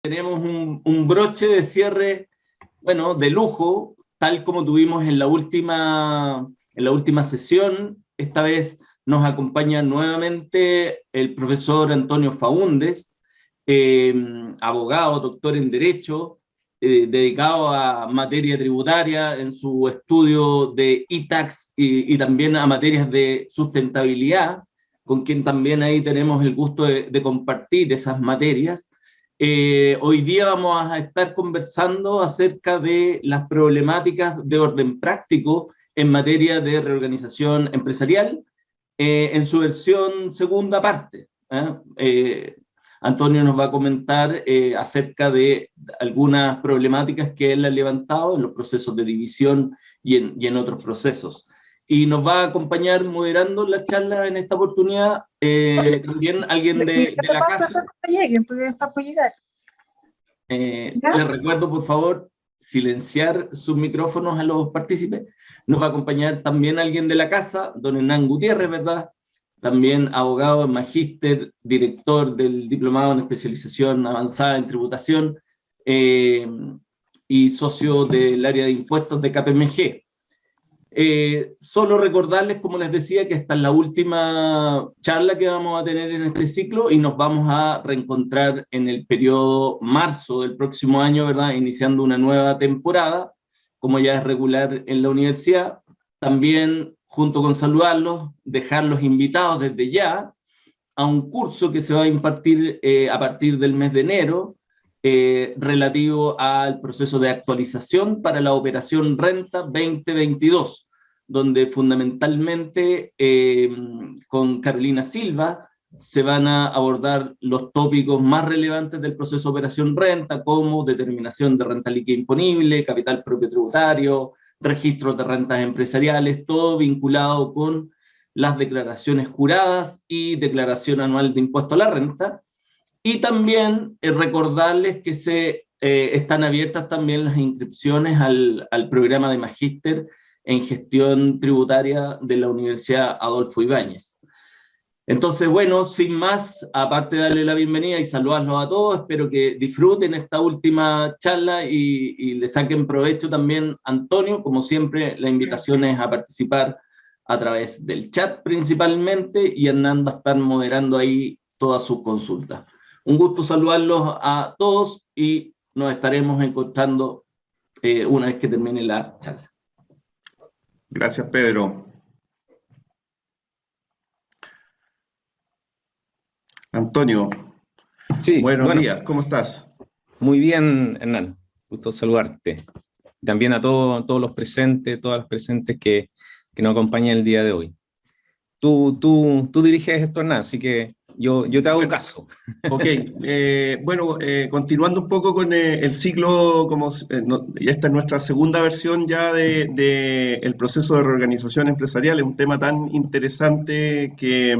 tenemos un broche de cierre, bueno, de lujo, tal como tuvimos en la última sesión. Esta vez nos acompaña nuevamente el profesor Antonio Faúndez, abogado, doctor en Derecho, dedicado a materia tributaria en su estudio de ITAX y también a materias de sustentabilidad, con quien también ahí tenemos el gusto de compartir esas materias. Hoy día vamos a estar conversando acerca de las problemáticas de orden práctico en materia de reorganización empresarial, en su versión segunda parte. Antonio nos va a comentar acerca de algunas problemáticas que él ha levantado en los procesos de división y en otros procesos. Y nos va a acompañar moderando la charla en esta oportunidad también alguien de la casa. Lleguen, porque está por llegar. Les recuerdo, por favor, silenciar sus micrófonos a los partícipes. Nos va a acompañar también alguien de la casa, don Hernán Gutiérrez, ¿verdad? También abogado, magíster, director del Diplomado en Especialización Avanzada en Tributación y socio del área de impuestos de KPMG. Solo recordarles, como les decía, que esta es la última charla que vamos a tener en este ciclo y nos vamos a reencontrar en el periodo marzo del próximo año, ¿verdad? Iniciando una nueva temporada, como ya es regular en la universidad. También, junto con saludarlos, dejarlos invitados desde ya a un curso que se va a impartir a partir del mes de enero, relativo al proceso de actualización para la operación Renta 2022, donde fundamentalmente con Carolina Silva se van a abordar los tópicos más relevantes del proceso de operación Renta, como determinación de renta líquida imponible, capital propio tributario, registros de rentas empresariales, todo vinculado con las declaraciones juradas y declaración anual de impuesto a la renta. Y también recordarles que están abiertas también las inscripciones al programa de magíster en gestión tributaria de la Universidad Adolfo Ibáñez. Entonces, bueno, sin más, aparte de darle la bienvenida y saludarlos a todos, espero que disfruten esta última charla y le saquen provecho también. Antonio, como siempre, la invitación es a participar a través del chat principalmente, y Hernán va a estar moderando ahí todas sus consultas. Un gusto saludarlos a todos y nos estaremos encontrando una vez que termine la charla. Gracias, Pedro. Antonio, sí, buenos días, ¿cómo estás? Muy bien, Hernán, gusto saludarte. También a todos los presentes, todas las presentes que nos acompañan el día de hoy. Tú diriges esto, Hernán, así que yo te hago caso. Ok, continuando un poco con el ciclo, esta es nuestra segunda versión ya del proceso de reorganización empresarial. Es un tema tan interesante que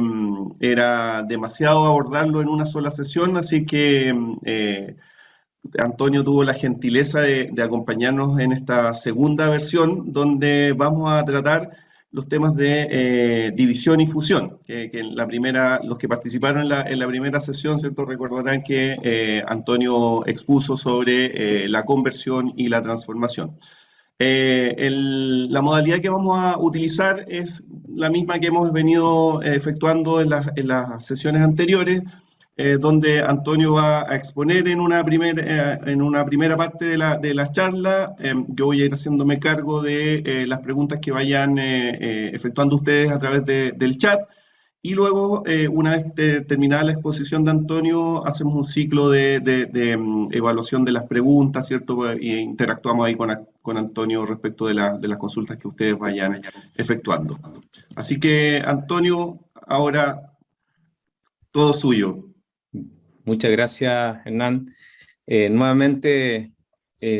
era demasiado abordarlo en una sola sesión, así que Antonio tuvo la gentileza de acompañarnos en esta segunda versión, donde vamos a tratar los temas de división y fusión, que en la primera, los que participaron en la primera sesión, ¿cierto? Recordarán que Antonio expuso sobre la conversión y la transformación. La modalidad que vamos a utilizar es la misma que hemos venido efectuando en las sesiones anteriores, donde Antonio va a exponer en una primera parte de la charla. Yo voy a ir haciéndome cargo de las preguntas que vayan efectuando ustedes a través del chat, y luego, una vez terminada la exposición de Antonio, hacemos un ciclo de evaluación de las preguntas, ¿cierto? E interactuamos ahí con Antonio respecto de las consultas que ustedes vayan efectuando. Así que, Antonio, ahora todo suyo. Muchas gracias, Hernán. Nuevamente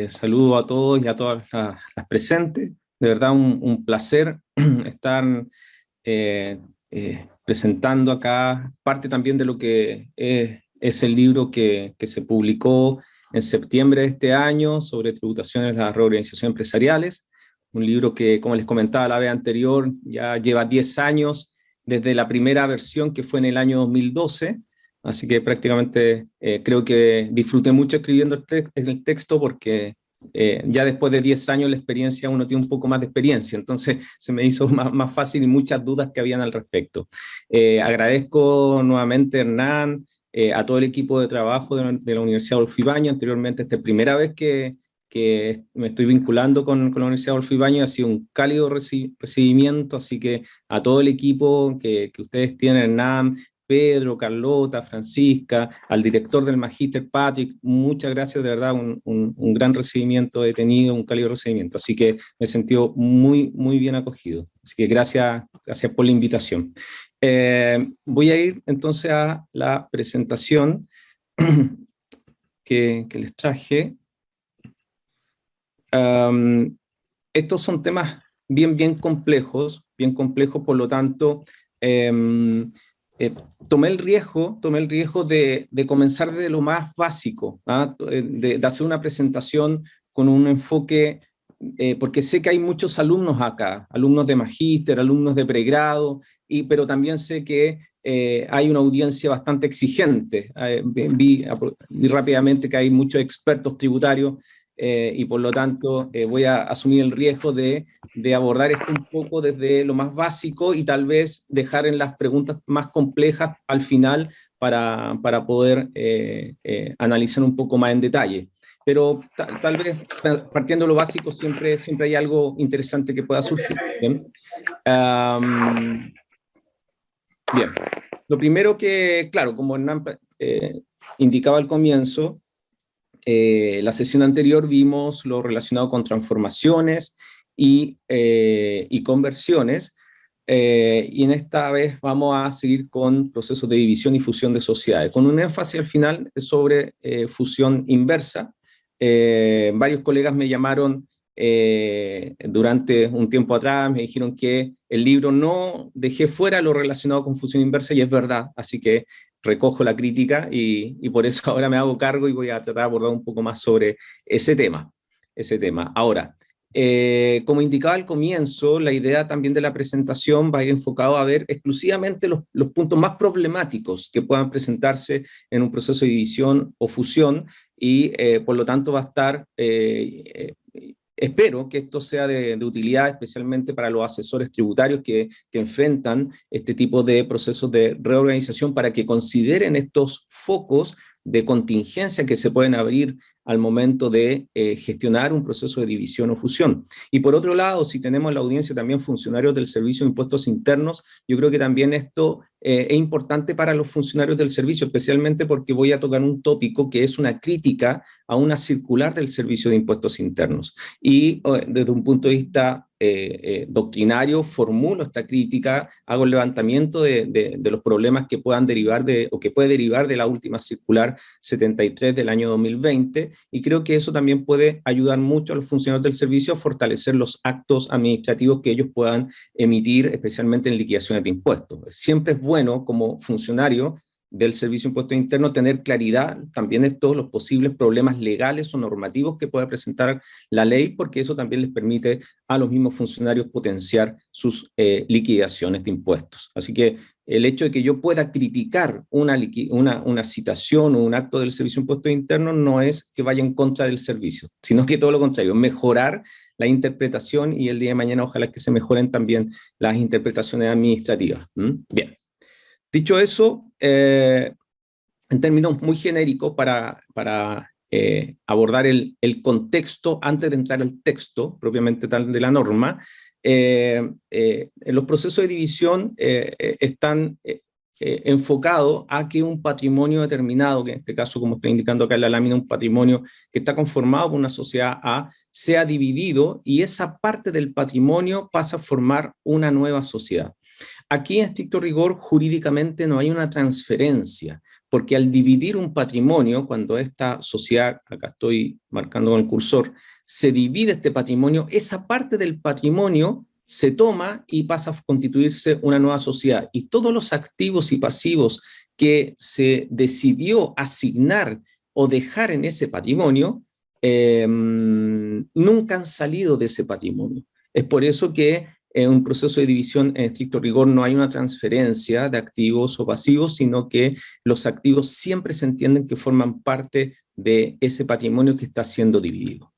saludo a todos y a todas las presentes. De verdad un placer estar presentando acá parte también de lo que es el libro que se publicó en septiembre de este año sobre tributaciones de la reorganización empresariales. Un libro que, como les comentaba la vez anterior, ya lleva 10 años desde la primera versión, que fue en el año 2012, Así que prácticamente creo que disfruté mucho escribiendo el texto porque ya después de 10 años la experiencia, uno tiene un poco más de experiencia, entonces se me hizo más fácil y muchas dudas que habían al respecto. Agradezco nuevamente, Hernán, a todo el equipo de trabajo de la Universidad Adolfo Ibáñez. Anteriormente, esta es la primera vez que me estoy vinculando con la Universidad Adolfo Ibáñez, ha sido un cálido recibimiento, así que a todo el equipo que ustedes tienen, Hernán, Pedro, Carlota, Francisca, al director del Magíster, Patrick, muchas gracias, de verdad, un gran recibimiento he tenido, un cálido recibimiento, así que me he sentido muy bien acogido. Así que gracias por la invitación. Voy a ir entonces a la presentación que les traje. Estos son temas bien complejos, por lo tanto, tomé el riesgo de comenzar desde lo más básico, de hacer una presentación con un enfoque, porque sé que hay muchos alumnos acá, alumnos de magíster, alumnos de pregrado, pero también sé que hay una audiencia bastante exigente. Vi rápidamente que hay muchos expertos tributarios, y por lo tanto voy a asumir el riesgo de abordar esto un poco desde lo más básico y tal vez dejar en las preguntas más complejas al final para poder analizar un poco más en detalle. Pero tal vez partiendo de lo básico siempre hay algo interesante que pueda surgir. Bien, lo primero que, claro, como Hernán indicaba al comienzo, la sesión anterior vimos lo relacionado con transformaciones y conversiones, y en esta vez vamos a seguir con procesos de división y fusión de sociedades, con un énfasis al final sobre fusión inversa. Varios colegas me llamaron durante un tiempo atrás, me dijeron que el libro no dejé fuera lo relacionado con fusión inversa, y es verdad, así que recojo la crítica y por eso ahora me hago cargo y voy a tratar de abordar un poco más sobre ese tema. Ahora, como indicaba al comienzo, la idea también de la presentación va a ir enfocado a ver exclusivamente los puntos más problemáticos que puedan presentarse en un proceso de división o fusión, y por lo tanto va a estar, espero que esto sea de utilidad especialmente para los asesores tributarios que enfrentan este tipo de procesos de reorganización, para que consideren estos focos de contingencia que se pueden abrir al momento de gestionar un proceso de división o fusión. Y por otro lado, si tenemos en la audiencia también funcionarios del Servicio de Impuestos Internos, yo creo que también esto es importante para los funcionarios del servicio, especialmente porque voy a tocar un tópico que es una crítica a una circular del Servicio de Impuestos Internos. Y desde un punto de vista doctrinario, formulo esta crítica, hago el levantamiento de los problemas que puedan derivar o que puede derivar de la última circular 73 del año 2020, y creo que eso también puede ayudar mucho a los funcionarios del servicio a fortalecer los actos administrativos que ellos puedan emitir, especialmente en liquidaciones de impuestos. Siempre es bueno como funcionario del Servicio de Impuestos Internos tener claridad también de todos los posibles problemas legales o normativos que pueda presentar la ley, porque eso también les permite a los mismos funcionarios potenciar sus liquidaciones de impuestos. Así que el hecho de que yo pueda criticar una citación o un acto del Servicio de Impuestos Internos no es que vaya en contra del servicio, sino que todo lo contrario, mejorar la interpretación, y el día de mañana ojalá que se mejoren también las interpretaciones administrativas. Bien. Dicho eso, en términos muy genéricos para abordar el contexto antes de entrar al texto propiamente tal de la norma, los procesos de división están enfocados a que un patrimonio determinado, que en este caso, como estoy indicando acá en la lámina, un patrimonio que está conformado por una sociedad A, sea dividido y esa parte del patrimonio pasa a formar una nueva sociedad. Aquí, en estricto rigor, jurídicamente no hay una transferencia, porque al dividir un patrimonio, cuando esta sociedad, acá estoy marcando con el cursor, se divide este patrimonio, esa parte del patrimonio se toma y pasa a constituirse una nueva sociedad. Y todos los activos y pasivos que se decidió asignar o dejar en ese patrimonio, nunca han salido de ese patrimonio. Es por eso que en un proceso de división en estricto rigor no hay una transferencia de activos o pasivos, sino que los activos siempre se entienden que forman parte de ese patrimonio que está siendo dividido.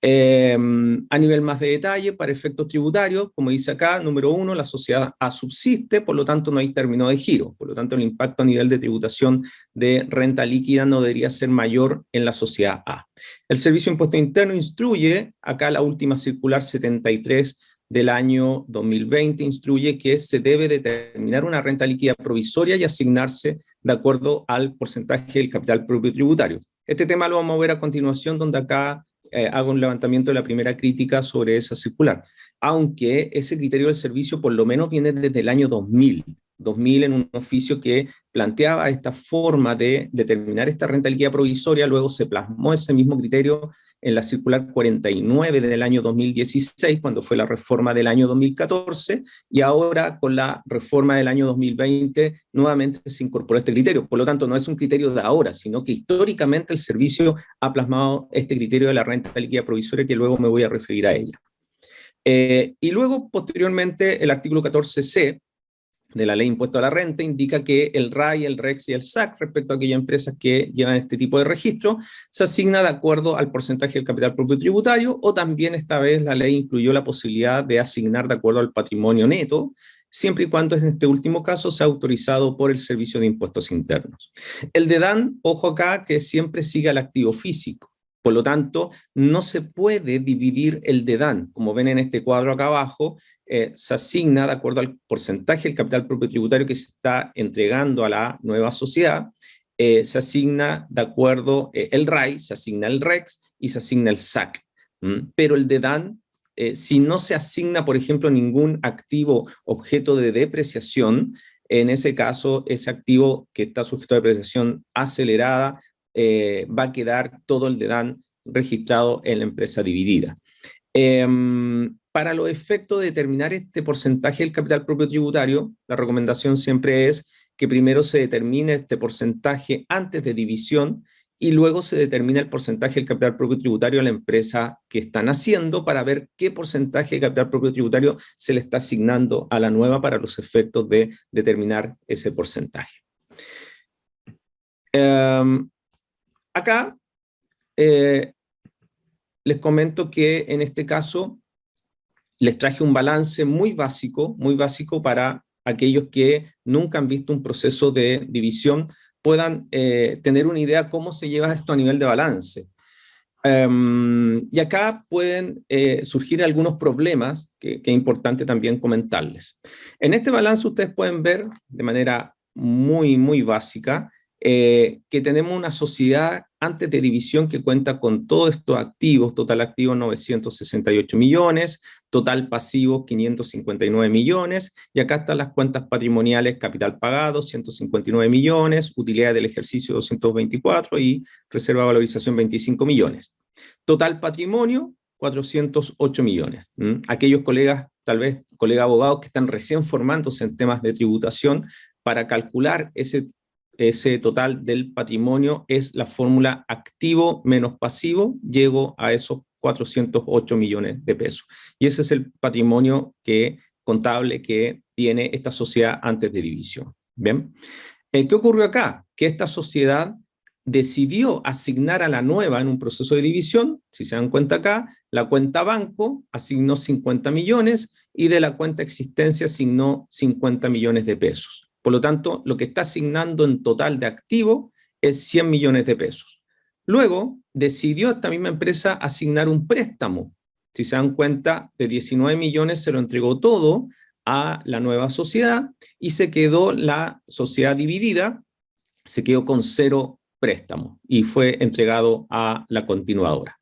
A nivel más de detalle, para efectos tributarios, como dice acá, número 1, la sociedad A subsiste, por lo tanto no hay término de giro, por lo tanto el impacto a nivel de tributación de renta líquida no debería ser mayor en la sociedad A. El Servicio de Impuesto Interno instruye, acá la última circular 73 del año 2020, instruye que se debe determinar una renta líquida provisoria y asignarse de acuerdo al porcentaje del capital propio tributario. Este tema lo vamos a ver a continuación, donde acá hago un levantamiento de la primera crítica sobre esa circular, aunque ese criterio del servicio por lo menos viene desde el año 2000 en un oficio que planteaba esta forma de determinar esta renta líquida provisoria. Luego se plasmó ese mismo criterio en la circular 49 del año 2016, cuando fue la reforma del año 2014, y ahora con la reforma del año 2020 nuevamente se incorporó este criterio. Por lo tanto, no es un criterio de ahora, sino que históricamente el servicio ha plasmado este criterio de la renta líquida provisoria, que luego me voy a referir a ella. Y luego, posteriormente, el artículo 14C de la Ley de Impuesto a la Renta indica que el RAI, el REX y el SAC, respecto a aquellas empresas que llevan este tipo de registro, se asigna de acuerdo al porcentaje del capital propio tributario, o también esta vez la ley incluyó la posibilidad de asignar de acuerdo al patrimonio neto, siempre y cuando en este último caso sea autorizado por el Servicio de Impuestos Internos. El DEDAN, ojo acá, que siempre sigue al activo físico. Por lo tanto, no se puede dividir el DEDAN. Como ven en este cuadro acá abajo, se asigna de acuerdo al porcentaje del capital propio tributario que se está entregando a la nueva sociedad, se asigna de acuerdo el RAI, se asigna el REX y se asigna el SAC. Pero el DEDAN, si no se asigna, por ejemplo, ningún activo objeto de depreciación, en ese caso, ese activo que está sujeto a depreciación acelerada, va a quedar todo el DEDAN registrado en la empresa dividida. Para los efectos de determinar este porcentaje del capital propio tributario, la recomendación siempre es que primero se determine este porcentaje antes de división y luego se determina el porcentaje del capital propio tributario a la empresa que están haciendo para ver qué porcentaje de capital propio tributario se le está asignando a la nueva para los efectos de determinar ese porcentaje. Acá les comento que en este caso les traje un balance muy básico para aquellos que nunca han visto un proceso de división, puedan tener una idea cómo se lleva esto a nivel de balance. Y acá pueden surgir algunos problemas que es importante también comentarles. En este balance ustedes pueden ver de manera muy básica que tenemos una sociedad antes de división que cuenta con todos estos activos, total activos 968 millones, total pasivo 559 millones, y acá están las cuentas patrimoniales, capital pagado 159 millones, utilidad del ejercicio 224 y reserva de valorización 25 millones. Total patrimonio 408 millones. Aquellos colegas, tal vez colegas abogados que están recién formándose en temas de tributación, para calcular ese total del patrimonio es la fórmula activo menos pasivo, llego a esos 408 millones de pesos. Y ese es el patrimonio contable que tiene esta sociedad antes de división. ¿Bien? ¿Qué ocurrió acá? Que esta sociedad decidió asignar a la nueva en un proceso de división, si se dan cuenta acá, la cuenta banco asignó 50 millones y de la cuenta existencia asignó 50 millones de pesos. Por lo tanto, lo que está asignando en total de activo es 100 millones de pesos. Luego, decidió esta misma empresa asignar un préstamo. Si se dan cuenta, de 19 millones se lo entregó todo a la nueva sociedad y se quedó la sociedad dividida, se quedó con 0 préstamo y fue entregado a la continuadora,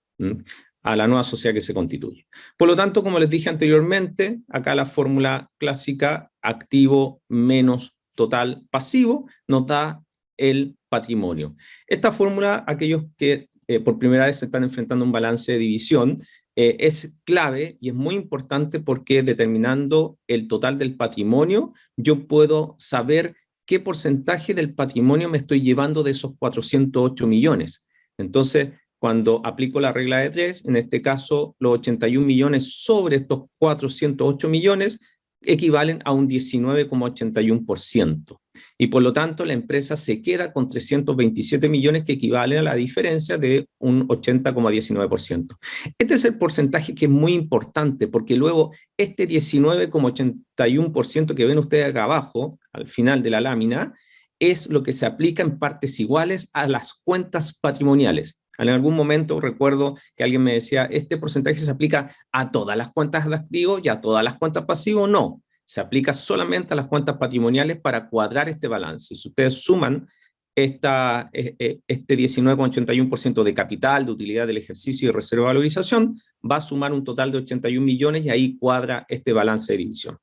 a la nueva sociedad que se constituye. Por lo tanto, como les dije anteriormente, acá la fórmula clásica, activo menos total pasivo, nos da el patrimonio. Esta fórmula, aquellos que por primera vez se están enfrentando a un balance de división, es clave y es muy importante porque determinando el total del patrimonio, yo puedo saber qué porcentaje del patrimonio me estoy llevando de esos 408 millones. Entonces, cuando aplico la regla de 3, en este caso los 81 millones sobre estos 408 millones equivalen a un 19,81%. Y por lo tanto la empresa se queda con 327 millones que equivalen a la diferencia de un 80,19%. Este es el porcentaje que es muy importante porque luego este 19,81% que ven ustedes acá abajo, al final de la lámina, es lo que se aplica en partes iguales a las cuentas patrimoniales. En algún momento recuerdo que alguien me decía, ¿este porcentaje se aplica a todas las cuentas de activos y a todas las cuentas pasivos? No, se aplica solamente a las cuentas patrimoniales para cuadrar este balance. Si ustedes suman este 19,81% de capital, de utilidad del ejercicio y de reserva de valorización, va a sumar un total de 81 millones y ahí cuadra este balance de división.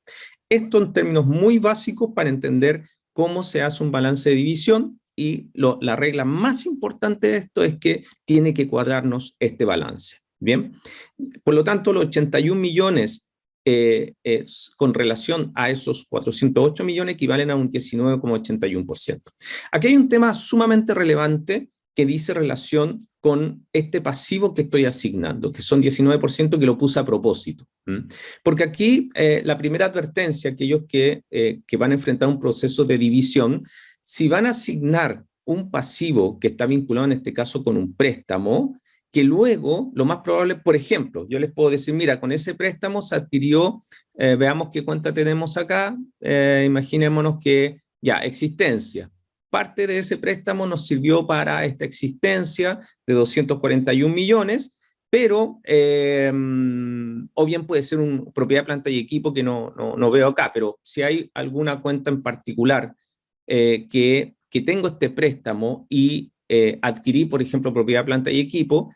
Esto en términos muy básicos para entender cómo se hace un balance de división. Y la regla más importante de esto es que tiene que cuadrarnos este balance. Bien, por lo tanto, los 81 millones con relación a esos 408 millones equivalen a un 19,81%. Aquí hay un tema sumamente relevante que dice relación con este pasivo que estoy asignando, que son 19% que lo puse a propósito. Porque aquí la primera advertencia, aquellos que van a enfrentar un proceso de división, si van a asignar un pasivo que está vinculado en este caso con un préstamo, que luego, lo más probable, por ejemplo, yo les puedo decir, mira, con ese préstamo se adquirió, veamos qué cuenta tenemos acá, imaginémonos que, ya, existencia. Parte de ese préstamo nos sirvió para esta existencia de 241 millones, pero, o bien puede ser una propiedad, planta y equipo que no veo acá, pero si hay alguna cuenta en particular que tengo este préstamo y adquirí, por ejemplo, propiedad, planta y equipo,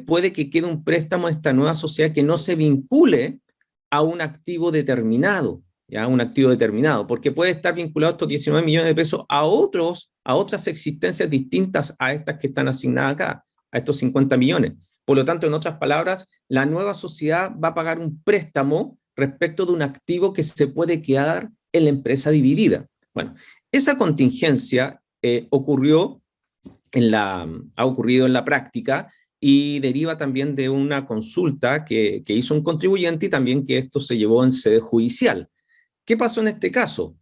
puede que quede un préstamo en esta nueva sociedad que no se vincule a un activo determinado, ¿ya? Un activo determinado, porque puede estar vinculado estos 19 millones de pesos a otras existencias distintas a estas que están asignadas acá, a estos 50 millones. Por lo tanto, en otras palabras, la nueva sociedad va a pagar un préstamo respecto de un activo que se puede quedar en la empresa dividida. Bueno, esa contingencia ha ocurrido en la práctica y deriva también de una consulta que hizo un contribuyente y también que esto se llevó en sede judicial. ¿Qué pasó en este caso?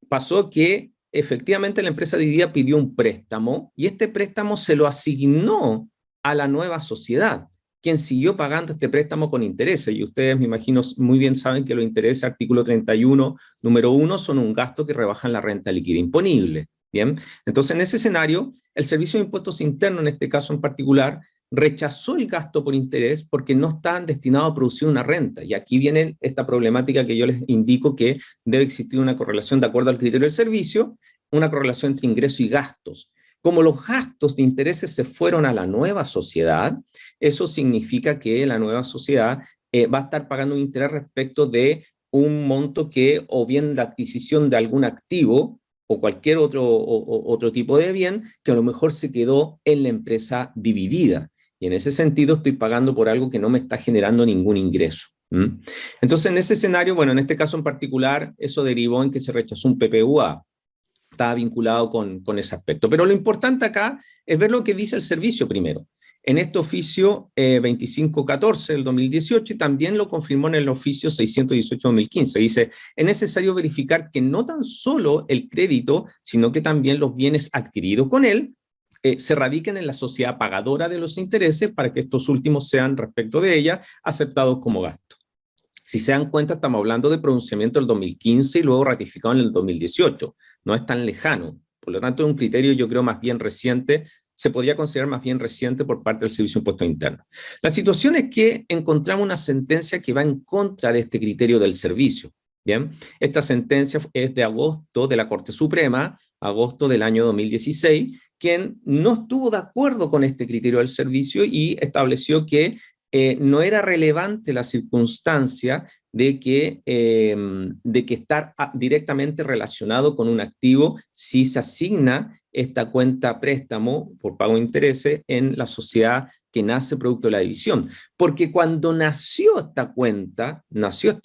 Pasó que efectivamente la empresa dividida pidió un préstamo y este préstamo se lo asignó a la nueva sociedad, quien siguió pagando este préstamo con intereses. Y ustedes, me imagino, muy bien saben que los intereses, artículo 31, número 1, son un gasto que rebajan la renta líquida imponible. Bien, entonces en ese escenario, el Servicio de Impuestos Internos, en este caso en particular, rechazó el gasto por interés porque no estaban destinados a producir una renta. Y aquí viene esta problemática que yo les indico que debe existir una correlación de acuerdo al criterio del servicio, una correlación entre ingresos y gastos. Como los gastos de intereses se fueron a la nueva sociedad, eso significa que la nueva sociedad va a estar pagando un interés respecto de un monto que, o bien de adquisición de algún activo, o cualquier otro tipo de bien, que a lo mejor se quedó en la empresa dividida. Y en ese sentido estoy pagando por algo que no me está generando ningún ingreso. Entonces, en ese escenario, bueno, en este caso en particular, eso derivó en que se rechazó un PPUA. Estaba vinculado con ese aspecto. Pero lo importante acá es ver lo que dice el servicio primero. En este oficio 2514 del 2018 y también lo confirmó en el oficio 618 del 2015. Dice, es necesario verificar que no tan solo el crédito, sino que también los bienes adquiridos con él se radiquen en la sociedad pagadora de los intereses para que estos últimos sean, respecto de ella, aceptados como gasto. Si se dan cuenta, estamos hablando de pronunciamiento del 2015 y luego ratificado en el 2018. No es tan lejano. Por lo tanto, es un criterio, yo creo, más bien reciente, se podría considerar más bien reciente por parte del Servicio de Impuestos Internos. La situación es que encontramos una sentencia que va en contra de este criterio del servicio. Bien, esta sentencia es de agosto de la Corte Suprema, agosto del año 2016, quien no estuvo de acuerdo con este criterio del servicio y estableció que no era relevante la circunstancia de que estar directamente relacionado con un activo si se asigna esta cuenta préstamo por pago de intereses en la sociedad que nace producto de la división. Porque cuando nació esta cuenta, nació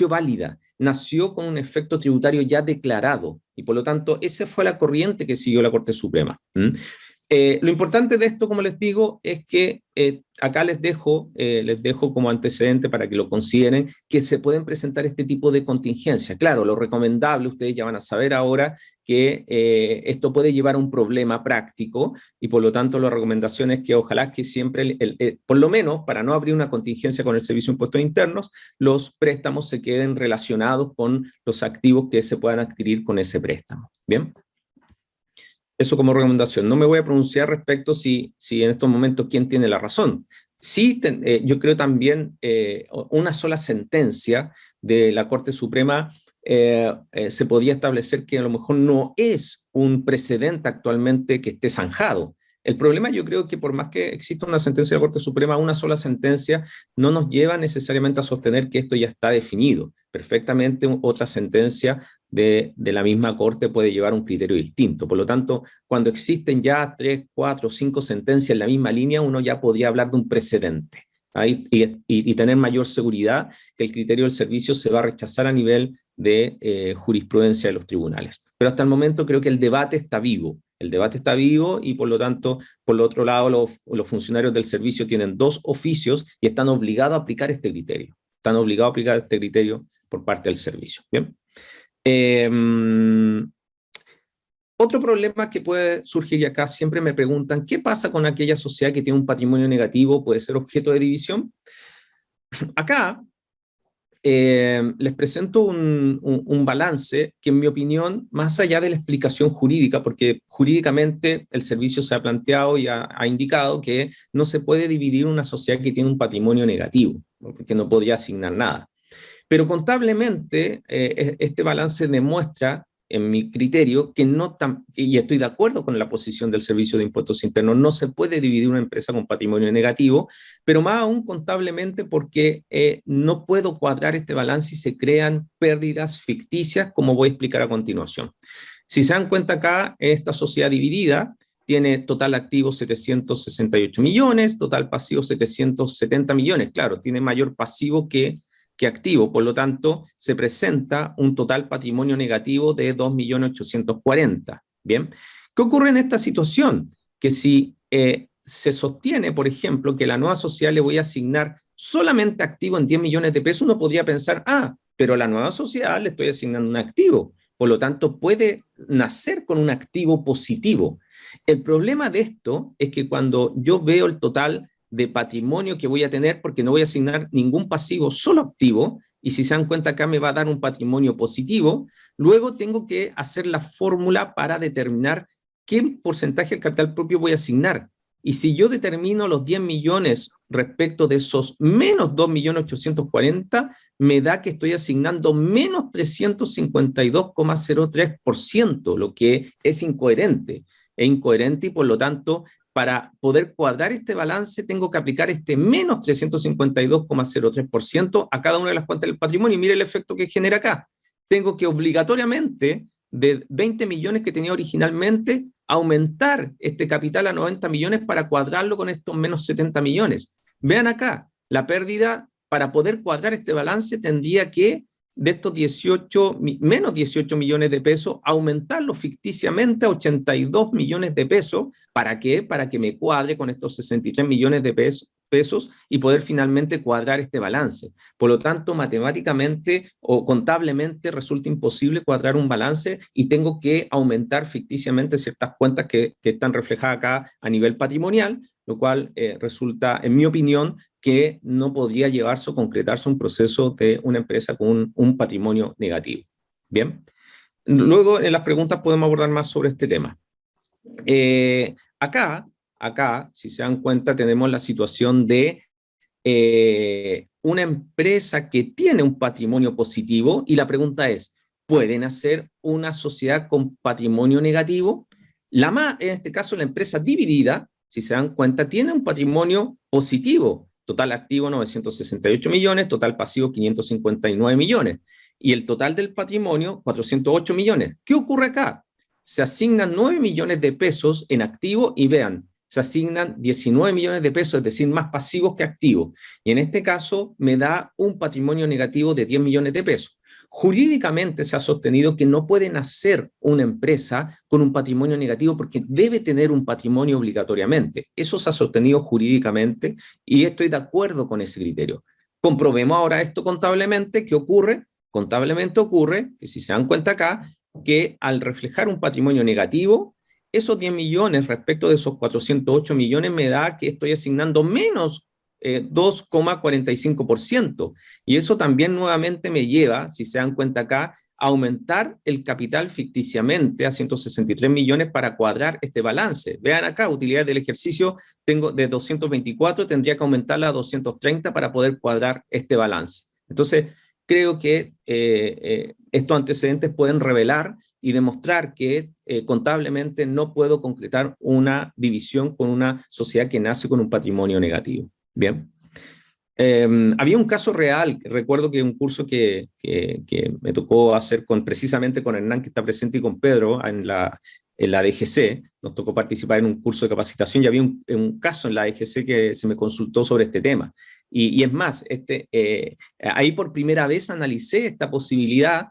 válida, nació con un efecto tributario ya declarado y por lo tanto esa fue la corriente que siguió la Corte Suprema. Lo importante de esto, como les digo, es que acá les dejo como antecedente para que lo consideren, que se pueden presentar este tipo de contingencia. Claro, lo recomendable, ustedes ya van a saber ahora que esto puede llevar a un problema práctico y por lo tanto la recomendación es que ojalá que siempre, por lo menos para no abrir una contingencia con el Servicio de Impuestos Internos, los préstamos se queden relacionados con los activos que se puedan adquirir con ese préstamo. ¿Bien? Eso como recomendación. No me voy a pronunciar respecto si en estos momentos quién tiene la razón. Sí, yo creo también una sola sentencia de la Corte Suprema se podía establecer que a lo mejor no es un precedente actualmente que esté zanjado. El problema yo creo que por más que exista una sentencia de la Corte Suprema, una sola sentencia no nos lleva necesariamente a sostener que esto ya está definido. Perfectamente otra sentencia de la misma Corte puede llevar un criterio distinto. Por lo tanto, cuando existen ya 3, 4, 5 sentencias en la misma línea, uno ya podría hablar de un precedente, ¿sí? Y tener mayor seguridad que el criterio del servicio se va a rechazar a nivel de jurisprudencia de los tribunales. Pero hasta el momento creo que el debate está vivo. El debate está vivo y por lo tanto, por el otro lado, los funcionarios del servicio tienen 2 oficios y están obligados a aplicar este criterio. Están obligados a aplicar este criterio por parte del servicio. ¿Bien? Otro problema que puede surgir, y acá siempre me preguntan, ¿qué pasa con aquella sociedad que tiene un patrimonio negativo, puede ser objeto de división? Acá les presento un balance que en mi opinión, más allá de la explicación jurídica, porque jurídicamente el servicio se ha planteado y ha indicado que no se puede dividir una sociedad que tiene un patrimonio negativo, ¿no? Porque no podría asignar nada. Pero contablemente este balance demuestra, en mi criterio, que no y estoy de acuerdo con la posición del Servicio de Impuestos Internos, no se puede dividir una empresa con patrimonio negativo, pero más aún contablemente porque no puedo cuadrar este balance y se crean pérdidas ficticias, como voy a explicar a continuación. Si se dan cuenta acá, esta sociedad dividida tiene total activo 768 millones, total pasivo 770 millones. Claro, tiene mayor pasivo que activo, por lo tanto, se presenta un total patrimonio negativo de 2.840.000. ¿Bien? ¿Qué ocurre en esta situación? Que si se sostiene, por ejemplo, que la nueva sociedad le voy a asignar solamente activo en 10 millones de pesos, uno podría pensar, pero a la nueva sociedad le estoy asignando un activo, por lo tanto, puede nacer con un activo positivo. El problema de esto es que cuando yo veo el total de patrimonio que voy a tener, porque no voy a asignar ningún pasivo, solo activo, y si se dan cuenta acá me va a dar un patrimonio positivo, luego tengo que hacer la fórmula para determinar qué porcentaje del capital propio voy a asignar. Y si yo determino los 10 millones respecto de esos menos 2.840.000, me da que estoy asignando menos 352,03%, lo que es incoherente. Es incoherente y por lo tanto, para poder cuadrar este balance, tengo que aplicar este menos 352,03% a cada una de las cuentas del patrimonio. Y mire el efecto que genera acá. Tengo que obligatoriamente, de 20 millones que tenía originalmente, aumentar este capital a 90 millones para cuadrarlo con estos menos 70 millones. Vean acá, la pérdida, para poder cuadrar este balance, tendría que, de estos menos 18 millones de pesos, aumentarlo ficticiamente a 82 millones de pesos. ¿Para qué? Para que me cuadre con estos 63 millones de pesos y poder finalmente cuadrar este balance. Por lo tanto, matemáticamente o contablemente resulta imposible cuadrar un balance y tengo que aumentar ficticiamente ciertas cuentas que están reflejadas acá a nivel patrimonial, lo cual resulta, en mi opinión, que no podría llevarse o concretarse un proceso de una empresa con un patrimonio negativo. Bien. Luego, en las preguntas podemos abordar más sobre este tema. Acá, si se dan cuenta, tenemos la situación de una empresa que tiene un patrimonio positivo y la pregunta es, ¿pueden hacer una sociedad con patrimonio negativo? En este caso, la empresa dividida, si se dan cuenta, tiene un patrimonio positivo. Total activo 968 millones, total pasivo 559 millones. Y el total del patrimonio 408 millones. ¿Qué ocurre acá? Se asignan 9 millones de pesos en activo y vean, se asignan 19 millones de pesos, es decir, más pasivos que activos. Y en este caso me da un patrimonio negativo de 10 millones de pesos. Jurídicamente se ha sostenido que no puede nacer una empresa con un patrimonio negativo porque debe tener un patrimonio obligatoriamente. Eso se ha sostenido jurídicamente y estoy de acuerdo con ese criterio. Comprobemos ahora esto contablemente. ¿Qué ocurre? Contablemente ocurre que, si se dan cuenta acá, que al reflejar un patrimonio negativo, esos 10 millones respecto de esos 408 millones me da que estoy asignando menos 2,45%. Y eso también nuevamente me lleva, si se dan cuenta acá, a aumentar el capital ficticiamente a 163 millones para cuadrar este balance. Vean acá, utilidad del ejercicio tengo de 224, tendría que aumentarla a 230 para poder cuadrar este balance. Entonces, creo que estos antecedentes pueden revelar y demostrar que contablemente no puedo concretar una división con una sociedad que nace con un patrimonio negativo. Bien. Había un caso real, recuerdo que un curso que me tocó hacer precisamente con Hernán, que está presente, y con Pedro en la DGC, nos tocó participar en un curso de capacitación y había un caso en la DGC que se me consultó sobre este tema. Y es más, ahí por primera vez analicé esta posibilidad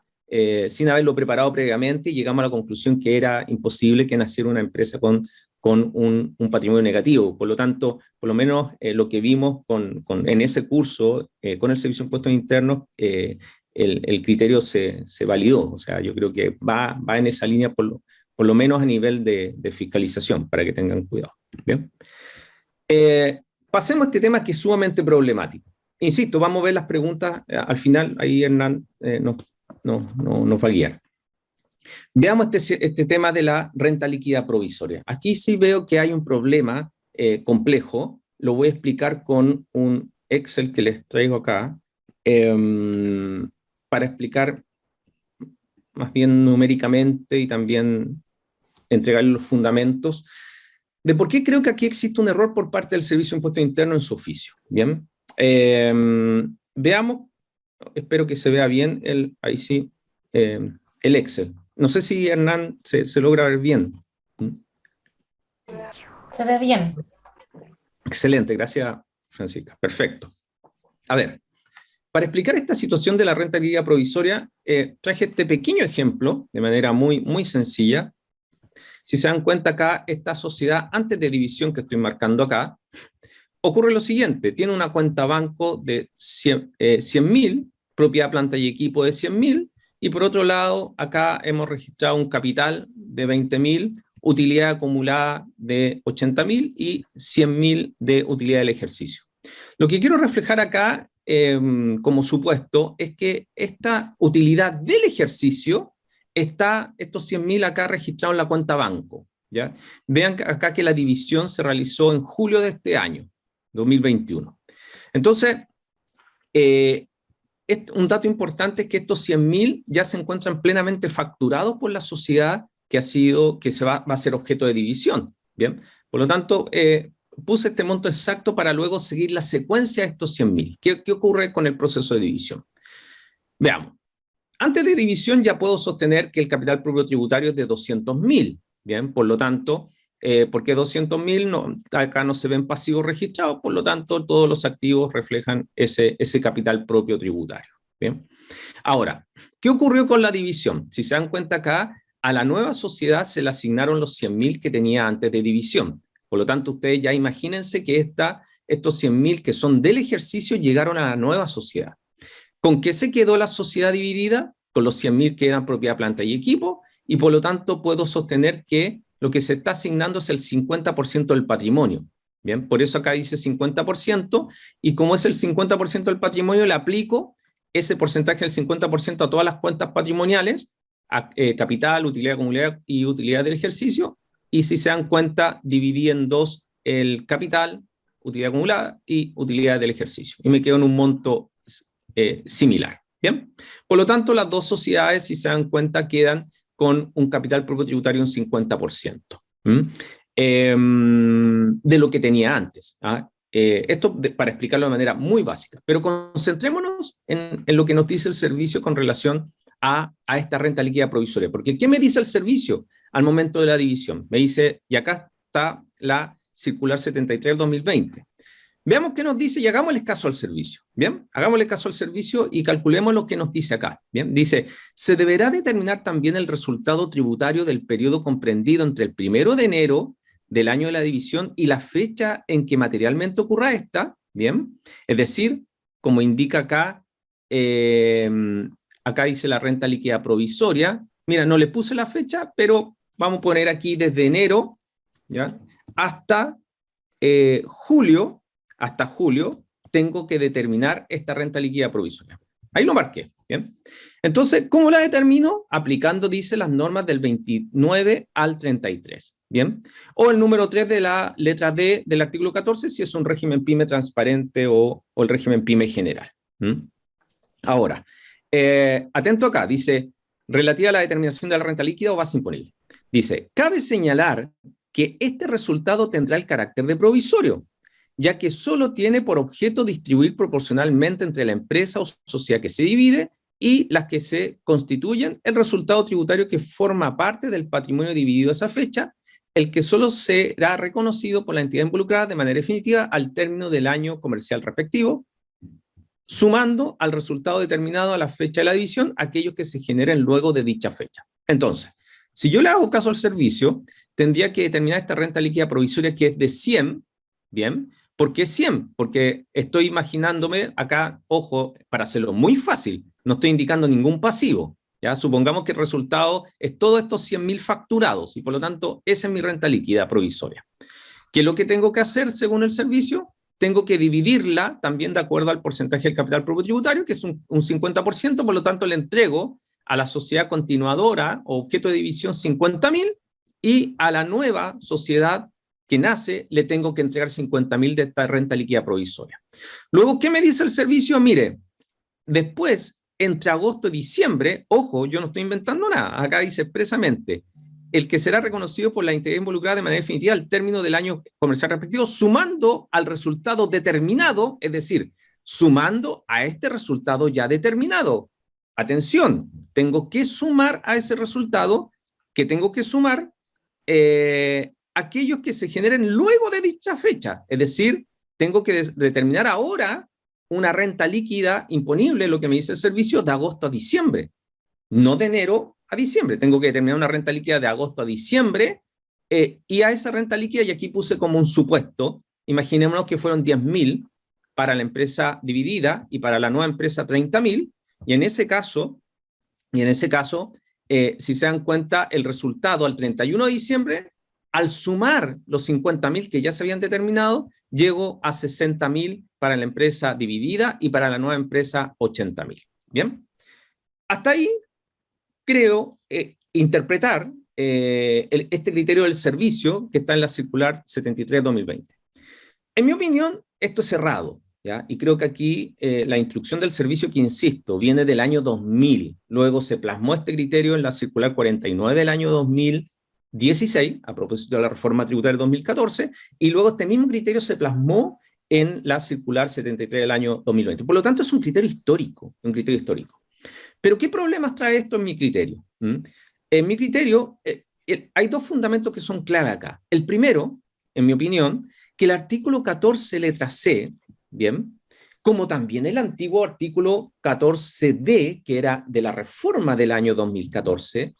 sin haberlo preparado previamente y llegamos a la conclusión que era imposible que naciera una empresa con un patrimonio negativo. Por lo tanto, por lo menos lo que vimos en ese curso con el Servicio de Impuestos Internos, el criterio se validó. O sea, yo creo que va en esa línea por lo menos a nivel de fiscalización, para que tengan cuidado. Bien. Pasemos a este tema que es sumamente problemático. Insisto, vamos a ver las preguntas al final, ahí Hernán nos va a guiar. Veamos este tema de la renta líquida provisoria. Aquí sí veo que hay un problema complejo. Lo voy a explicar con un Excel que les traigo acá para explicar más bien numéricamente y también entregarle los fundamentos de por qué creo que aquí existe un error por parte del Servicio de Impuestos Internos en su oficio. Bien, veamos, espero que se vea bien ahí sí, el Excel. No sé si Hernán se logra ver bien. Se ve bien. Excelente, gracias Francisca. Perfecto. A ver, para explicar esta situación de la renta líquida provisoria, traje este pequeño ejemplo de manera muy, muy sencilla. Si se dan cuenta acá, esta sociedad antes de división que estoy marcando acá, ocurre lo siguiente: tiene una cuenta banco de 100.000, propiedad, planta y equipo de 100.000, y por otro lado, acá hemos registrado un capital de 20.000, utilidad acumulada de 80.000 y 100.000 de utilidad del ejercicio. Lo que quiero reflejar acá como supuesto es que esta utilidad del ejercicio está, estos 100.000 acá registrados en la cuenta banco, ¿ya? Vean acá que la división se realizó en julio de este año, 2021. Entonces, un dato importante es que estos 100.000 ya se encuentran plenamente facturados por la sociedad que va a ser objeto de división. Bien, por lo tanto, puse este monto exacto para luego seguir la secuencia de estos 100.000. ¿Qué ocurre con el proceso de división? Veamos. Antes de división ya puedo sostener que el capital propio tributario es de 200.000. Bien, por lo tanto, porque 200.000 acá no se ven pasivos registrados, por lo tanto todos los activos reflejan ese capital propio tributario. Bien. Ahora, ¿qué ocurrió con la división? Si se dan cuenta acá, a la nueva sociedad se le asignaron los 100.000 que tenía antes de división. Por lo tanto, ustedes ya imagínense que estos 100.000 que son del ejercicio llegaron a la nueva sociedad. ¿Con qué se quedó la sociedad dividida? Con los 100.000 que eran propiedad, planta y equipo, y por lo tanto puedo sostener que lo que se está asignando es el 50% del patrimonio. Bien, por eso acá dice 50%, y como es el 50% del patrimonio, le aplico ese porcentaje del 50% a todas las cuentas patrimoniales, capital, utilidad acumulada y utilidad del ejercicio, y si se dan cuenta, dividí en dos el capital, utilidad acumulada y utilidad del ejercicio, y me quedo en un monto similar. Bien, por lo tanto, las dos sociedades, si se dan cuenta, quedan con un capital propio tributario un 50% de lo que tenía antes. Esto para explicarlo de manera muy básica, pero concentrémonos en lo que nos dice el servicio con relación a esta renta líquida provisoria, porque ¿qué me dice el servicio al momento de la división? Me dice, y acá está la circular 73 del 2020, Veamos qué nos dice y hagámosle caso al servicio. Bien, hagámosle caso al servicio y calculemos lo que nos dice acá. Bien, dice, se deberá determinar también el resultado tributario del periodo comprendido entre el 1 de enero del año de la división y la fecha en que materialmente ocurra esta. Bien, es decir, como indica acá, acá dice la renta líquida provisoria. Mira, no le puse la fecha, pero vamos a poner aquí desde enero, ¿ya?, hasta julio. Hasta julio tengo que determinar esta renta líquida provisoria. Ahí lo marqué, ¿bien? Entonces, ¿cómo la determino? Aplicando, dice, las normas del 29 al 33, ¿bien? O el número 3 de la letra D del artículo 14, si es un régimen PYME transparente o el régimen PYME general. Ahora, atento acá, dice, relativa a la determinación de la renta líquida o base imponible. Dice, cabe señalar que este resultado tendrá el carácter de provisorio, ya que solo tiene por objeto distribuir proporcionalmente entre la empresa o sociedad que se divide y las que se constituyen el resultado tributario que forma parte del patrimonio dividido a esa fecha, el que solo será reconocido por la entidad involucrada de manera definitiva al término del año comercial respectivo, sumando al resultado determinado a la fecha de la división aquellos que se generen luego de dicha fecha. Entonces, si yo le hago caso al servicio, tendría que determinar esta renta líquida provisoria que es de 100, ¿bien? ¿Por qué 100? Porque estoy imaginándome acá, ojo, para hacerlo muy fácil, no estoy indicando ningún pasivo, ¿ya? Supongamos que el resultado es todos estos 100.000 facturados y por lo tanto esa es mi renta líquida provisoria. ¿Qué es lo que tengo que hacer según el servicio? Tengo que dividirla también de acuerdo al porcentaje del capital propio tributario, que es un 50%, por lo tanto le entrego a la sociedad continuadora o objeto de división 50.000 y a la nueva sociedad que nace, le tengo que entregar 50.000 de esta renta líquida provisoria. Luego, ¿qué me dice el servicio? Mire, después, entre agosto y diciembre, ojo, yo no estoy inventando nada, acá dice expresamente, el que será reconocido por la entidad involucrada de manera definitiva al término del año comercial respectivo, sumando al resultado determinado, es decir, sumando a este resultado ya determinado. Atención, tengo que sumar a ese resultado, que tengo que sumar aquellos que se generen luego de dicha fecha. Es decir, tengo que determinar ahora una renta líquida imponible, lo que me dice el servicio, de agosto a diciembre, no de enero a diciembre. Tengo que determinar una renta líquida de agosto a diciembre y a esa renta líquida, y aquí puse como un supuesto, imaginémonos que fueron 10.000 para la empresa dividida y para la nueva empresa 30.000, y en ese caso, si se dan cuenta, el resultado al 31 de diciembre, al sumar los 50.000 que ya se habían determinado, llego a 60.000 para la empresa dividida y para la nueva empresa 80.000. ¿Bien? Hasta ahí creo interpretar este criterio del servicio que está en la circular 73/2020. En mi opinión, esto es cerrado, ¿ya? Y creo que aquí la instrucción del servicio, que insisto, viene del año 2000. Luego se plasmó este criterio en la circular 49 del año 2016, a propósito de la reforma tributaria del 2014, y luego este mismo criterio se plasmó en la circular 73 del año 2020. Por lo tanto, es un criterio histórico, Pero ¿qué problemas trae esto en mi criterio? En mi criterio hay dos fundamentos que son clave acá. El primero, en mi opinión, que el artículo 14 letra C, ¿bien?, como también el antiguo artículo 14D, que era de la reforma del año 2014,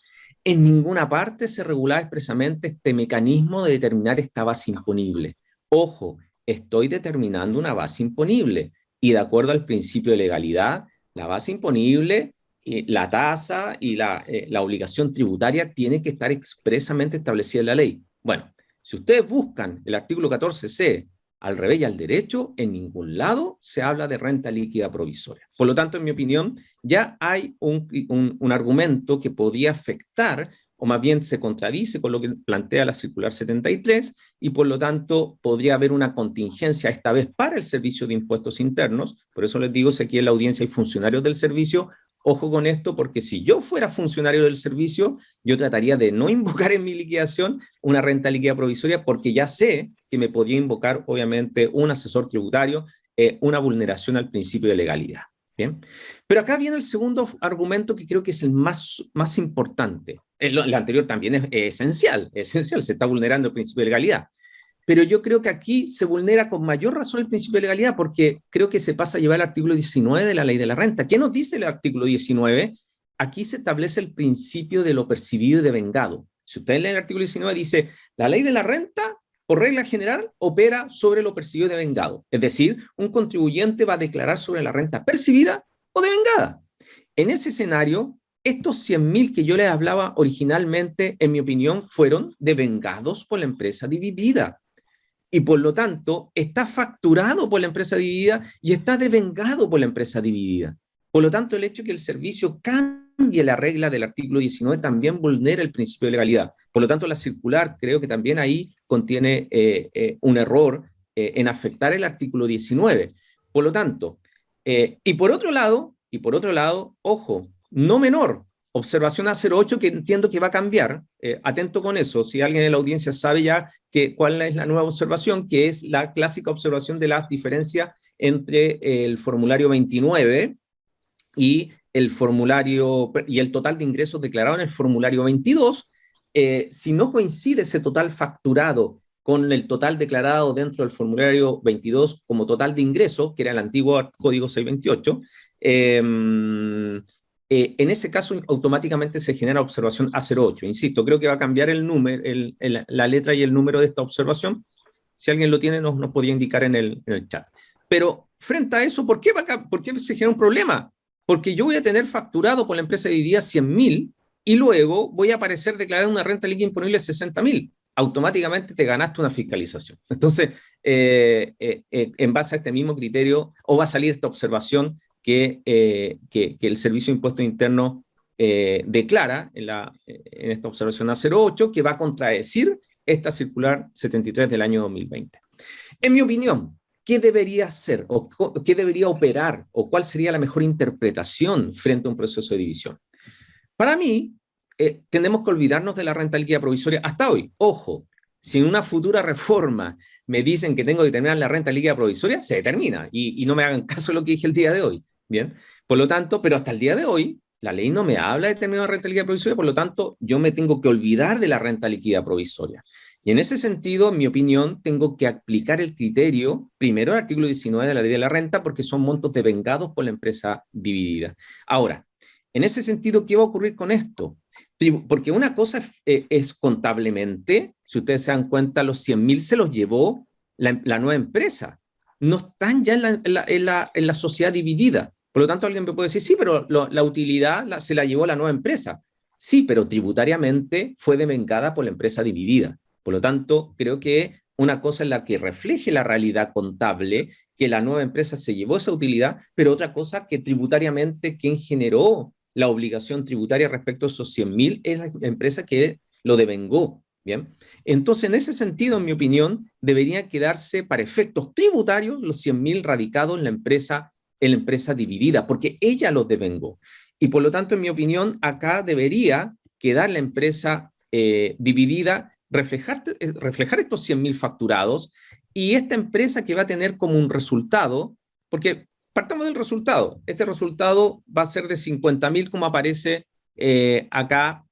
en ninguna parte se regulaba expresamente este mecanismo de determinar esta base imponible. Ojo, estoy determinando una base imponible y de acuerdo al principio de legalidad, la base imponible, la tasa y la obligación tributaria tiene que estar expresamente establecida en la ley. Bueno, si ustedes buscan el artículo 14C al revés y al derecho, en ningún lado se habla de renta líquida provisoria. Por lo tanto, en mi opinión, ya hay un argumento que podría afectar, o más bien se contradice con lo que plantea la circular 73, y por lo tanto podría haber una contingencia, esta vez para el Servicio de Impuestos Internos. Por eso les digo, si aquí en la audiencia hay funcionarios del servicio, ojo con esto, porque si yo fuera funcionario del servicio, yo trataría de no invocar en mi liquidación una renta líquida provisoria, porque ya sé que me podría invocar, obviamente, un asesor tributario, una vulneración al principio de legalidad. ¿Bien? Pero acá viene el segundo argumento, que creo que es el más importante. El anterior también es esencial, se está vulnerando el principio de legalidad. Pero yo creo que aquí se vulnera con mayor razón el principio de legalidad, porque creo que se pasa a llevar el artículo 19 de la Ley de la Renta. ¿Qué nos dice el artículo 19? Aquí se establece el principio de lo percibido y devengado. Si ustedes leen el artículo 19, dice, la Ley de la Renta, por regla general, opera sobre lo percibido y devengado. Es decir, un contribuyente va a declarar sobre la renta percibida o devengada. En ese escenario, estos 100.000 que yo les hablaba originalmente, en mi opinión, fueron devengados por la empresa dividida. Y por lo tanto, está facturado por la empresa dividida y está devengado por la empresa dividida. Por lo tanto, el hecho de que el servicio cambie la regla del artículo 19 también vulnera el principio de legalidad. Por lo tanto, la circular creo que también ahí contiene un error en afectar el artículo 19. Por lo tanto, y por otro lado, ojo, no menor, observación A08 que entiendo que va a cambiar, atento con eso, si alguien en la audiencia sabe ya cuál es la nueva observación, que es la clásica observación de la diferencia entre el formulario 29 y el formulario y el total de ingresos declarado en el formulario 22, si no coincide ese total facturado con el total declarado dentro del formulario 22 como total de ingresos, que era el antiguo código 628, en ese caso automáticamente se genera observación A08. Insisto, creo que va a cambiar el número, la letra y el número de esta observación. Si alguien lo tiene, nos podría indicar en el chat. Pero frente a eso, ¿por qué se genera un problema? Porque yo voy a tener facturado por la empresa dividida 100.000 y luego voy a aparecer declarar una renta líquida imponible de 60.000. Automáticamente te ganaste una fiscalización. Entonces, en base a este mismo criterio, o va a salir esta observación que el Servicio de Impuestos Internos declara en esta observación A08, que va a contradecir esta circular 73 del año 2020. En mi opinión, ¿qué debería hacer o qué debería operar o cuál sería la mejor interpretación frente a un proceso de división? Para mí, tenemos que olvidarnos de la renta líquida provisoria hasta hoy. Ojo, si en una futura reforma me dicen que tengo que terminar la renta líquida provisoria, se determina y no me hagan caso de lo que dije el día de hoy. Bien, por lo tanto, pero hasta el día de hoy, la ley no me habla de terminar la renta líquida provisoria, por lo tanto, yo me tengo que olvidar de la renta líquida provisoria. Y en ese sentido, en mi opinión, tengo que aplicar el criterio, primero el artículo 19 de la ley de la renta, porque son montos devengados por la empresa dividida. Ahora, en ese sentido, ¿qué va a ocurrir con esto? Porque una cosa es contablemente, si ustedes se dan cuenta, los 100.000 se los llevó la nueva empresa. No están ya en la sociedad dividida. Por lo tanto, alguien me puede decir, sí, pero la utilidad se la llevó la nueva empresa. Sí, pero tributariamente fue devengada por la empresa dividida. Por lo tanto, creo que una cosa es la que refleje la realidad contable, que la nueva empresa se llevó esa utilidad, pero otra cosa que tributariamente quien generó la obligación tributaria respecto a esos 100.000 es la empresa que lo devengó. Bien, entonces en ese sentido, en mi opinión, debería quedarse para efectos tributarios los 100.000 radicados en la empresa dividida, porque ella los devengó. Y por lo tanto, en mi opinión, acá debería quedar la empresa dividida, reflejar estos 100.000 facturados y esta empresa que va a tener como un resultado, porque partamos del resultado, este resultado va a ser de 50.000 como aparece acá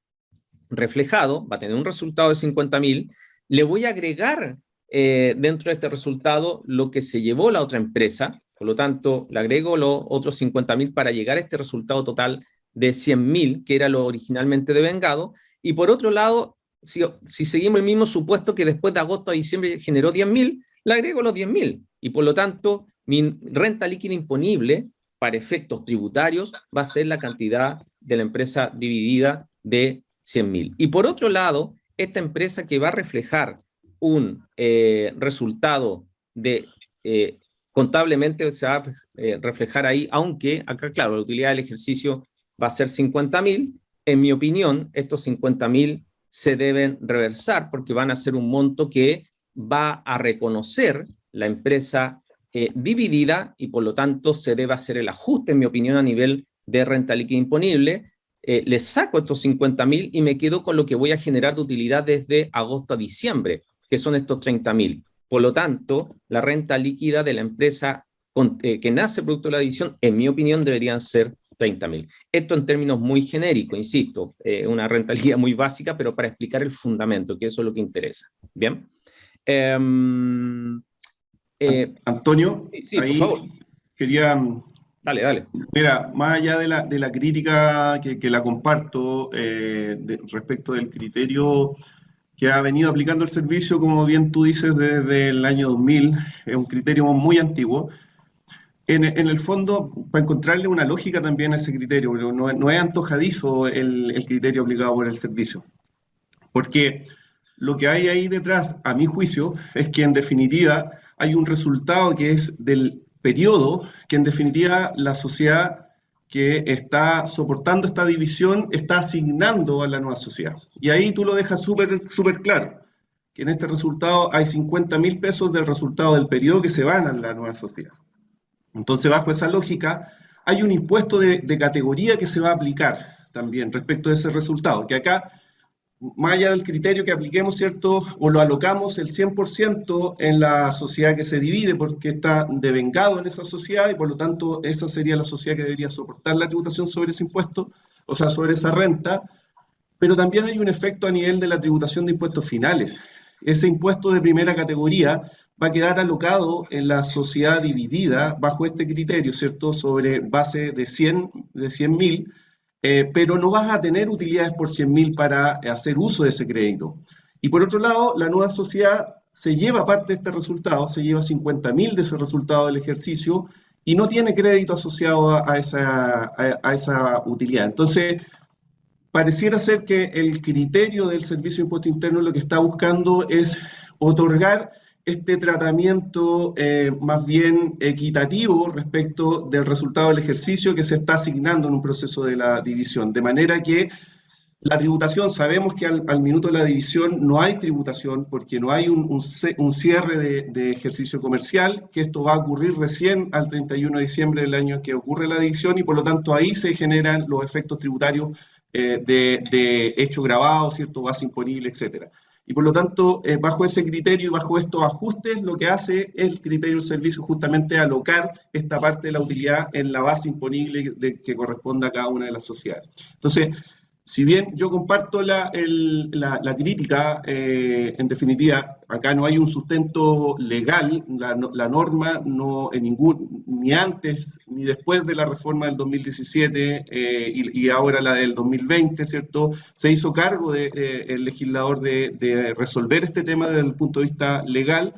reflejado, va a tener un resultado de 50.000, le voy a agregar dentro de este resultado lo que se llevó la otra empresa, por lo tanto, le agrego los otros 50.000 para llegar a este resultado total de 100.000, que era lo originalmente devengado, y por otro lado, si seguimos el mismo supuesto que después de agosto a diciembre generó 10.000, le agrego los 10.000, y por lo tanto, mi renta líquida imponible para efectos tributarios va a ser la cantidad de la empresa dividida de 100.000. Y por otro lado, esta empresa que va a reflejar un resultado de contablemente se va a reflejar ahí, aunque acá, claro, la utilidad del ejercicio va a ser 50.000. En mi opinión, estos 50.000 se deben reversar porque van a ser un monto que va a reconocer la empresa dividida y por lo tanto se debe hacer el ajuste, en mi opinión, a nivel de renta líquida imponible. Le saco estos 50.000 y me quedo con lo que voy a generar de utilidad desde agosto a diciembre, que son estos 30.000. Por lo tanto, la renta líquida de la empresa que nace producto de la división, en mi opinión, deberían ser 30.000. Esto en términos muy genéricos, insisto, una renta líquida muy básica, pero para explicar el fundamento, que eso es lo que interesa. Bien. Antonio, sí, ahí por favor. quería, Dale. mira, más allá de la crítica que la comparto respecto del criterio que ha venido aplicando el servicio, como bien tú dices, desde el año 2000, es un criterio muy antiguo. En el fondo, para encontrarle una lógica también a ese criterio, pero no es antojadizo el criterio aplicado por el servicio. Porque lo que hay ahí detrás, a mi juicio, es que en definitiva hay un resultado que es del periodo que en definitiva la sociedad que está soportando esta división está asignando a la nueva sociedad. Y ahí tú lo dejas súper claro, que en este resultado hay 50.000 pesos del resultado del periodo que se van a la nueva sociedad. Entonces, bajo esa lógica, hay un impuesto de categoría que se va a aplicar también respecto de ese resultado, que acá, más allá del criterio que apliquemos, ¿cierto? O lo alocamos el 100% en la sociedad que se divide porque está devengado en esa sociedad y por lo tanto esa sería la sociedad que debería soportar la tributación sobre ese impuesto, o sea, sobre esa renta, pero también hay un efecto a nivel de la tributación de impuestos finales. Ese impuesto de primera categoría va a quedar alocado en la sociedad dividida bajo este criterio, ¿cierto? Sobre base de 100.000, pero no vas a tener utilidades por 100.000 para hacer uso de ese crédito. Y por otro lado, la nueva sociedad se lleva parte de este resultado, se lleva 50.000 de ese resultado del ejercicio y no tiene crédito asociado a esa utilidad. Entonces, pareciera ser que el criterio del Servicio de Impuesto Interno lo que está buscando es otorgar este tratamiento más bien equitativo respecto del resultado del ejercicio que se está asignando en un proceso de la división. De manera que la tributación, sabemos que al minuto de la división no hay tributación porque no hay un cierre de ejercicio comercial, que esto va a ocurrir recién al 31 de diciembre del año en que ocurre la división y por lo tanto ahí se generan los efectos tributarios de hecho grabado, ¿cierto? Base imponible, etcétera. Y por lo tanto, bajo ese criterio y bajo estos ajustes, lo que hace el criterio del servicio justamente alocar esta parte de la utilidad en la base imponible que corresponda a cada una de las sociedades. Entonces, si bien yo comparto la crítica, en definitiva, acá no hay un sustento legal, la norma no ni antes ni después de la reforma del 2017 y ahora la del 2020, ¿cierto? Se hizo cargo el legislador de resolver este tema desde el punto de vista legal.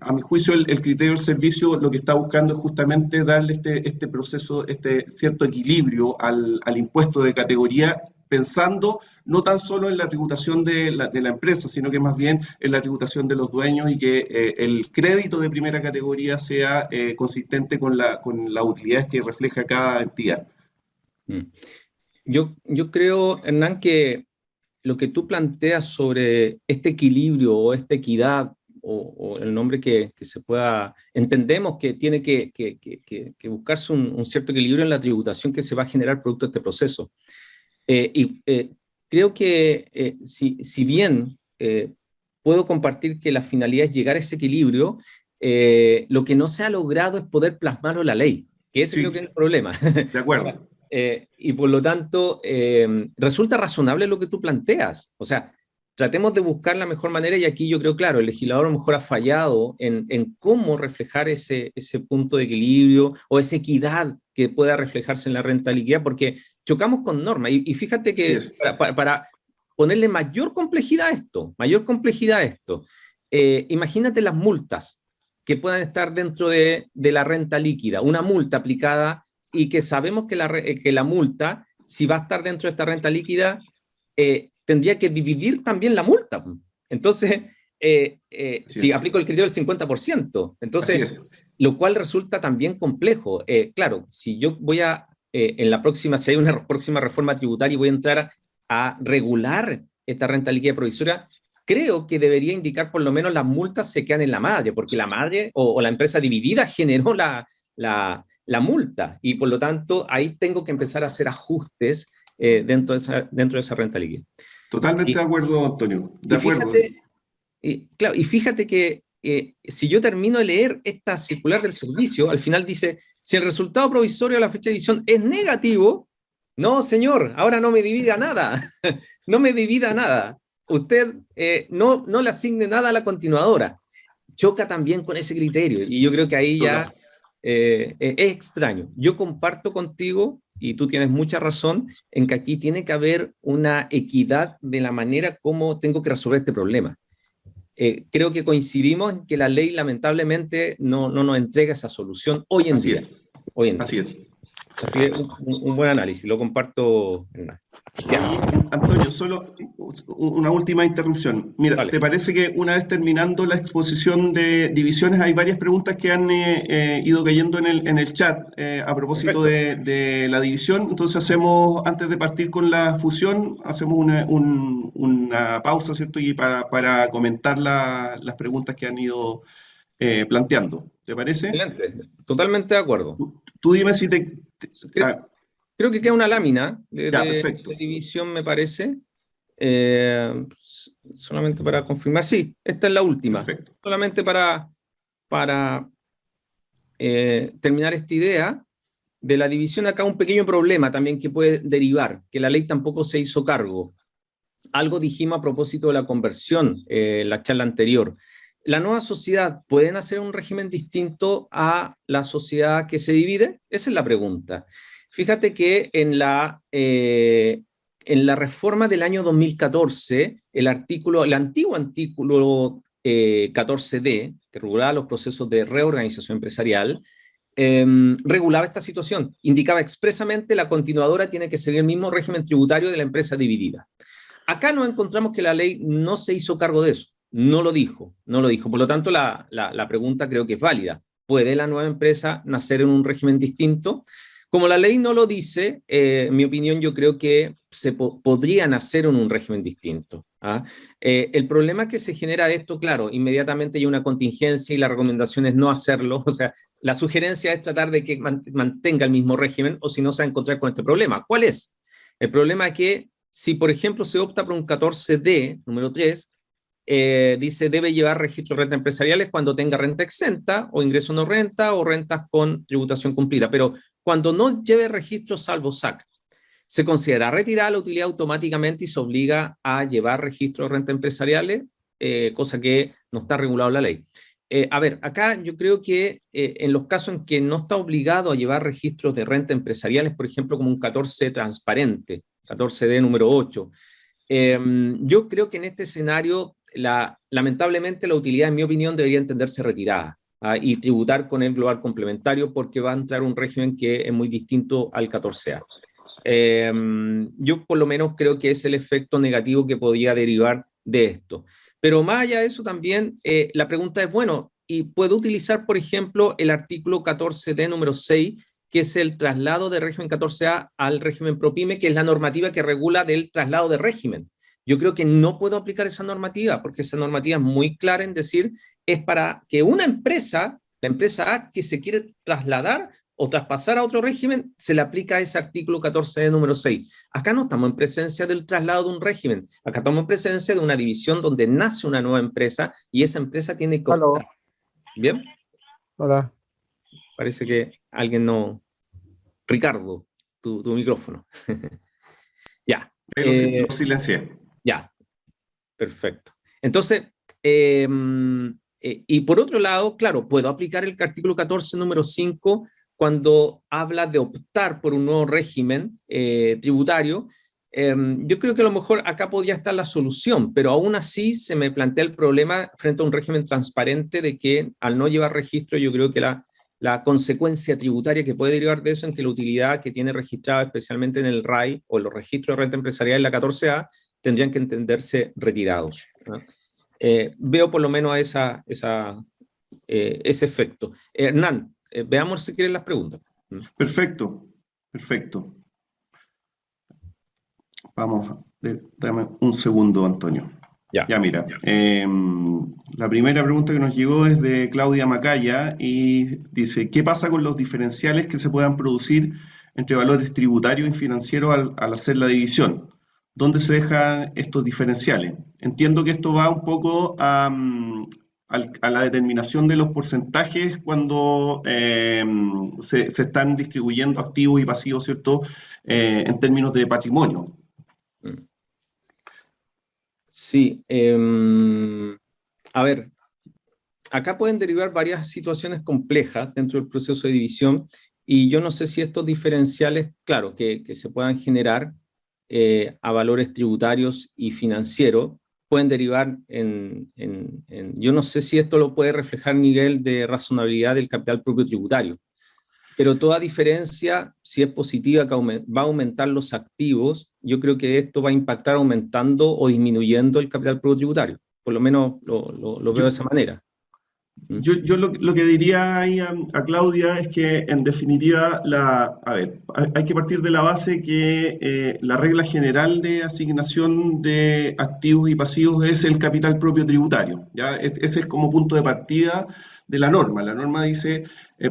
A mi juicio, el criterio del servicio lo que está buscando es justamente darle este proceso, este cierto equilibrio al impuesto de categoría, pensando no tan solo en la tributación de la empresa, sino que más bien en la tributación de los dueños y que el crédito de primera categoría sea consistente con las utilidades que refleja cada entidad. Yo creo, Hernán, que lo que tú planteas sobre este equilibrio o esta equidad, o el nombre que se pueda, entendemos que tiene que buscarse un cierto equilibrio en la tributación que se va a generar producto de este proceso. Creo que si bien puedo compartir que la finalidad es llegar a ese equilibrio, lo que no se ha logrado es poder plasmarlo en la ley, que ese creo que es el problema. De acuerdo. O sea, y por lo tanto, resulta razonable lo que tú planteas. O sea, tratemos de buscar la mejor manera y aquí yo creo, claro, el legislador a lo mejor ha fallado en cómo reflejar ese punto de equilibrio o esa equidad que pueda reflejarse en la renta líquida, porque chocamos con normas. Y fíjate que para ponerle mayor complejidad a esto, imagínate las multas que puedan estar dentro de la renta líquida, una multa aplicada y que sabemos que la multa, si va a estar dentro de esta renta líquida, tendría que dividir también la multa. Entonces, si aplico el criterio del 50%, entonces, lo cual resulta también complejo. Claro, si yo voy a, si hay una próxima reforma tributaria y voy a entrar a regular esta renta líquida provisoria, creo que debería indicar por lo menos las multas se quedan en la madre, porque la madre o la empresa dividida generó la multa, y por lo tanto ahí tengo que empezar a hacer ajustes dentro de esa renta líquida. Totalmente de acuerdo, Antonio. De acuerdo. Y fíjate que si yo termino de leer esta circular del servicio, al final dice, si el resultado provisorio a la fecha de edición es negativo, no, señor, ahora no me divida nada, no me divida nada. usted no le asigne nada a la continuadora. Choca también con ese criterio, y yo creo que ahí ya es extraño. Yo comparto contigo, y tú tienes mucha razón, en que aquí tiene que haber una equidad de la manera como tengo que resolver este problema. Creo que coincidimos en que la ley lamentablemente no nos entrega esa solución hoy en día. Así es. Así que un buen análisis, lo comparto, Hernán. Antonio, solo una última interrupción. Mira, Vale. ¿te parece que una vez terminando la exposición de divisiones, hay varias preguntas que han ido cayendo en el chat a propósito de la división? Entonces hacemos, antes de partir con la fusión, hacemos una pausa, ¿cierto? Y para comentar las preguntas que han ido planteando. ¿Te parece? Excelente, totalmente de acuerdo. Tú dime si te... Creo que queda una lámina de perfecto. división, me parece. Solamente para confirmar. Sí, esta es la última. Perfecto. Solamente para terminar esta idea de la división, acá un pequeño problema también que puede derivar, que la ley tampoco se hizo cargo. Algo dijimos a propósito de la conversión en la charla anterior. ¿La nueva sociedad pueden hacer un régimen distinto a la sociedad que se divide? Esa es la pregunta. Fíjate que en la reforma del año 2014, el antiguo artículo 14D, que regulaba los procesos de reorganización empresarial, regulaba esta situación. Indicaba expresamente la continuadora tiene que seguir el mismo régimen tributario de la empresa dividida. Acá nos encontramos que la ley no se hizo cargo de eso, no lo dijo. Por lo tanto, la pregunta creo que es válida. ¿Puede la nueva empresa nacer en un régimen distinto? Como la ley no lo dice, en mi opinión, yo creo que se podría nacer en un régimen distinto. El problema que se genera de esto, claro, inmediatamente hay una contingencia y la recomendación es no hacerlo. O sea, la sugerencia es tratar de que mantenga el mismo régimen, o si no se va a encontrar con este problema. ¿Cuál es? El problema es que si, por ejemplo, se opta por un 14D, número 3, dice debe llevar registros de renta empresariales cuando tenga renta exenta o ingreso no renta o rentas con tributación cumplida, pero cuando no lleve registro salvo SAC, se considera retirada la utilidad automáticamente y se obliga a llevar registros de renta empresariales, cosa que no está regulado en la ley. A ver, acá yo creo que en los casos en que no está obligado a llevar registros de renta empresariales, por ejemplo, como un 14 transparente, 14D número 8, yo creo que en este escenario lamentablemente la utilidad, en mi opinión, debería entenderse retirada y tributar con el global complementario, porque va a entrar un régimen que es muy distinto al 14A. Yo por lo menos creo que es el efecto negativo que podría derivar de esto. Pero más allá de eso también, la pregunta es, bueno, ¿y puedo utilizar, por ejemplo, el artículo 14D número 6, que es el traslado de régimen 14A al régimen PROPYME, que es la normativa que regula del traslado de régimen? Yo creo que no puedo aplicar esa normativa, porque esa normativa es muy clara en decir, es para que una empresa, la empresa A, que se quiere trasladar o traspasar a otro régimen, se le aplica ese artículo 14 de número 6. Acá no estamos en presencia del traslado de un régimen, acá estamos en presencia de una división donde nace una nueva empresa y esa empresa tiene que optar. ¿Bien? Hola. Parece que alguien no... Ricardo, tu micrófono. Ya. Lo silencié. Ya, perfecto. Entonces, y por otro lado, claro, puedo aplicar el artículo 14, número 5, cuando habla de optar por un nuevo régimen tributario. Yo creo que a lo mejor acá podría estar la solución, pero aún así se me plantea el problema frente a un régimen transparente de que al no llevar registro, yo creo que la consecuencia tributaria que puede derivar de eso en que la utilidad que tiene registrada especialmente en el RAI o en los registros de renta empresarial en la 14A tendrían que entenderse retirados, ¿no? Veo por lo menos ese efecto. Hernán, veamos si quieren las preguntas. Perfecto. Vamos, dame un segundo, Antonio. Ya mira, la primera pregunta que nos llegó es de Claudia Macaya y dice, ¿qué pasa con los diferenciales que se puedan producir entre valores tributarios y financieros al hacer la división? ¿Dónde se dejan estos diferenciales? Entiendo que esto va un poco a la determinación de los porcentajes cuando se están distribuyendo activos y pasivos, ¿cierto? En términos de patrimonio. Sí, a ver, acá pueden derivar varias situaciones complejas dentro del proceso de división y yo no sé si estos diferenciales, claro, que se puedan generar a valores tributarios y financieros, pueden derivar yo no sé si esto lo puede reflejar a nivel de razonabilidad del capital propio tributario, pero toda diferencia, si es positiva, que va a aumentar los activos, yo creo que esto va a impactar aumentando o disminuyendo el capital propio tributario. Por lo menos lo veo de esa manera. Yo lo que diría ahí a Claudia es que en definitiva, a ver, hay que partir de la base que la regla general de asignación de activos y pasivos es el capital propio tributario, ¿ya? Ese es como punto de partida de la norma. La norma dice,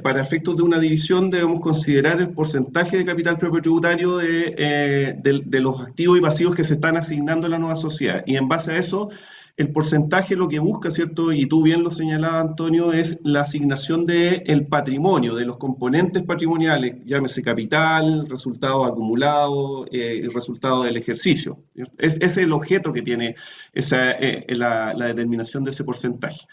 para efectos de una división debemos considerar el porcentaje de capital propio tributario de los activos y pasivos que se están asignando a la nueva sociedad. Y en base a eso, el porcentaje lo que busca, ¿cierto? Y tú bien lo señalabas, Antonio, es la asignación del patrimonio, de los componentes patrimoniales, llámese capital, resultados acumulados y resultados del ejercicio. Ese es el objeto que tiene la determinación de ese porcentaje.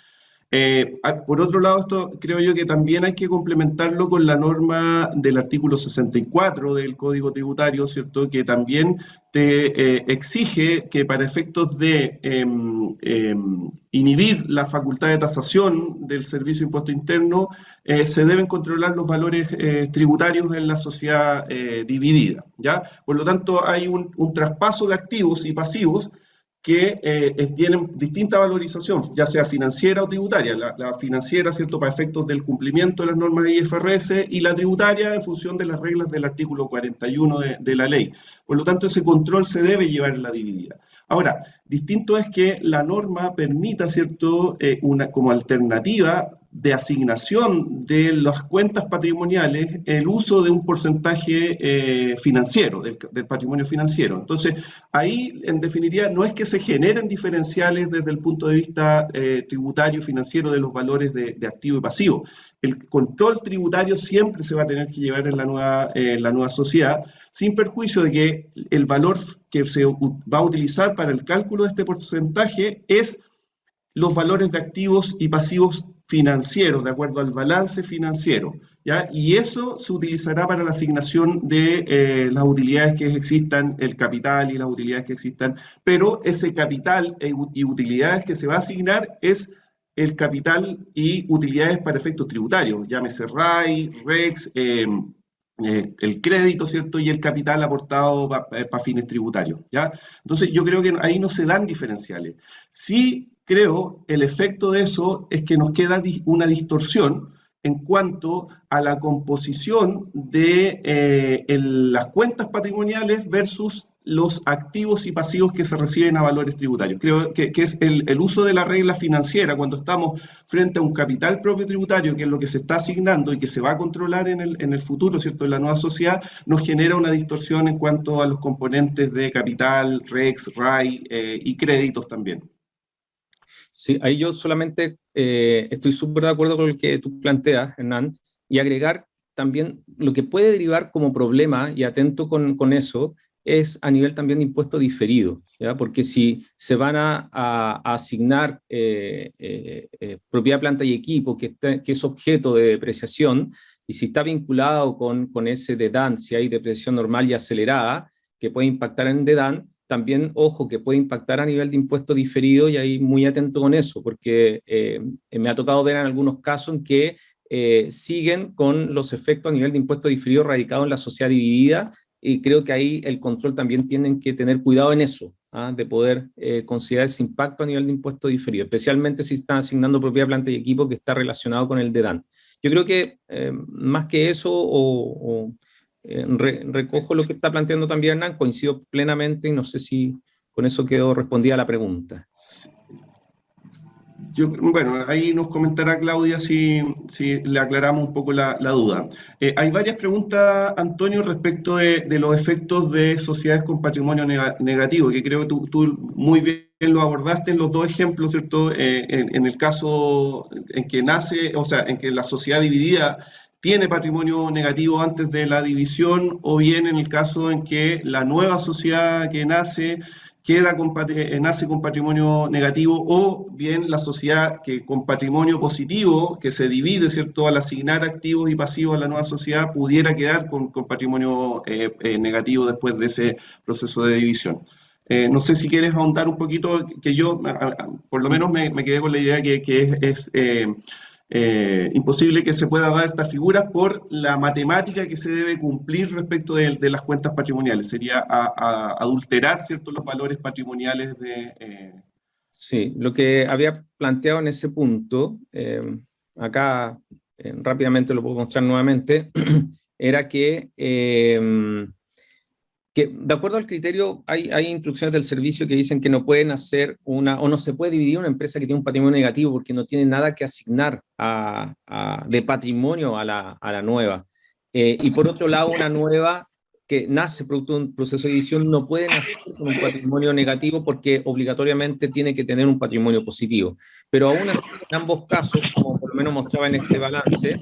Por otro lado, esto creo yo que también hay que complementarlo con la norma del artículo 64 del Código Tributario, ¿cierto? Que también te exige que para efectos de inhibir la facultad de tasación del Servicio de Impuesto Interno, se deben controlar los valores tributarios en la sociedad dividida, ¿ya? Por lo tanto, hay un traspaso de activos y pasivos que tienen distinta valorización, ya sea financiera o tributaria. La financiera, ¿cierto?, para efectos del cumplimiento de las normas de IFRS, y la tributaria en función de las reglas del artículo 41 de la ley. Por lo tanto, ese control se debe llevar en la dividida. Ahora, distinto es que la norma permita, ¿cierto?, como alternativa de asignación de las cuentas patrimoniales, el uso de un porcentaje financiero, del patrimonio financiero. Entonces, ahí, en definitiva, no es que se generen diferenciales desde el punto de vista tributario y financiero de los valores de activo y pasivo. El control tributario siempre se va a tener que llevar en la nueva sociedad, sin perjuicio de que el valor que se va a utilizar para el cálculo de este porcentaje es los valores de activos y pasivos financieros, de acuerdo al balance financiero, ¿ya? Y eso se utilizará para la asignación de las utilidades que existan, el capital y las utilidades que existan, pero ese capital y utilidades que se va a asignar es el capital y utilidades para efectos tributarios, llámese RAI, REX, el crédito, ¿cierto? Y el capital aportado para fines tributarios, ¿ya? Entonces, yo creo que ahí no se dan diferenciales. Sí creo el efecto de eso es que nos queda una distorsión en cuanto a la composición de las cuentas patrimoniales versus los activos y pasivos que se reciben a valores tributarios. Creo que es el uso de la regla financiera cuando estamos frente a un capital propio tributario, que es lo que se está asignando y que se va a controlar en el futuro, ¿cierto?, en la nueva sociedad, nos genera una distorsión en cuanto a los componentes de capital, REX, RAI y créditos también. Sí, ahí yo solamente estoy súper de acuerdo con lo que tú planteas, Hernán, y agregar también lo que puede derivar como problema, y atento con eso, es a nivel también de impuesto diferido, ¿ya? Porque si se van a asignar propiedad, planta y equipo, que es objeto de depreciación, y si está vinculado con ese DEDAN, si hay depreciación normal y acelerada, que puede impactar en DEDAN, también, ojo, que puede impactar a nivel de impuesto diferido, y ahí muy atento con eso, porque me ha tocado ver en algunos casos en que siguen con los efectos a nivel de impuesto diferido radicado en la sociedad dividida, y creo que ahí el control también tienen que tener cuidado en eso, de poder considerar ese impacto a nivel de impuesto diferido, especialmente si están asignando propiedad, planta y equipo que está relacionado con el DEDAN. Yo creo que más que eso, recojo lo que está planteando también Hernán, coincido plenamente y no sé si con eso quedó respondida la pregunta. Bueno, ahí nos comentará Claudia si le aclaramos un poco la duda. Hay varias preguntas, Antonio, respecto de los efectos de sociedades con patrimonio negativo, que creo que tú muy bien lo abordaste en los dos ejemplos, ¿cierto? En el caso en que nace, o sea, en que la sociedad dividida tiene patrimonio negativo antes de la división, o bien en el caso en que la nueva sociedad que nace nace con patrimonio negativo, o bien la sociedad que con patrimonio positivo, que se divide, ¿cierto?, al asignar activos y pasivos a la nueva sociedad, pudiera quedar con patrimonio negativo después de ese proceso de división. No sé si quieres ahondar un poquito, que yo por lo menos me quedé con la idea que es imposible que se pueda dar esta figura por la matemática que se debe cumplir respecto de las cuentas patrimoniales. Sería adulterar, ¿cierto?, los valores patrimoniales de... Sí, lo que había planteado en ese punto, acá rápidamente lo puedo mostrar nuevamente, era que de acuerdo al criterio, hay instrucciones del servicio que dicen que no pueden hacer o no se puede dividir una empresa que tiene un patrimonio negativo porque no tiene nada que asignar de patrimonio a la nueva. Y por otro lado, una nueva que nace producto de un proceso de división no puede nacer con un patrimonio negativo porque obligatoriamente tiene que tener un patrimonio positivo. Pero aún así, en ambos casos, como por lo menos mostraba en este balance,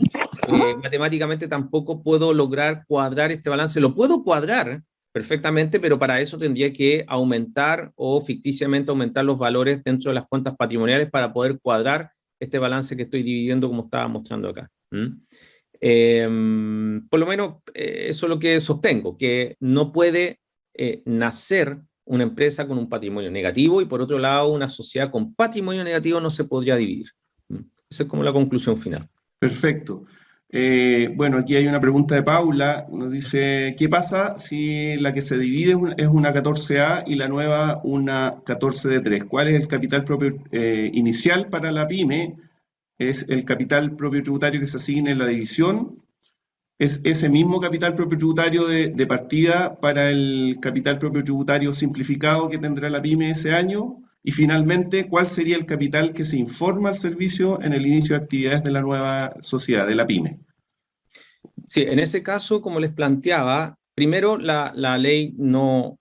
matemáticamente tampoco puedo lograr cuadrar este balance. Lo puedo cuadrar perfectamente, pero para eso tendría que aumentar o ficticiamente aumentar los valores dentro de las cuentas patrimoniales para poder cuadrar este balance que estoy dividiendo como estaba mostrando acá. Por lo menos eso es lo que sostengo, que no puede nacer una empresa con un patrimonio negativo y por otro lado una sociedad con patrimonio negativo no se podría dividir. Esa es como la conclusión final. Perfecto. Bueno, aquí hay una pregunta de Paula, nos dice, ¿qué pasa si la que se divide es una 14A y la nueva una 14D3? ¿Cuál es el capital propio inicial para la pyme? ¿Es el capital propio tributario que se asigna en la división? ¿Es ese mismo capital propio tributario de partida para el capital propio tributario simplificado que tendrá la pyme ese año? Y finalmente, ¿cuál sería el capital que se informa al servicio en el inicio de actividades de la nueva sociedad, de la pyme? Sí, en ese caso, como les planteaba, primero la ley no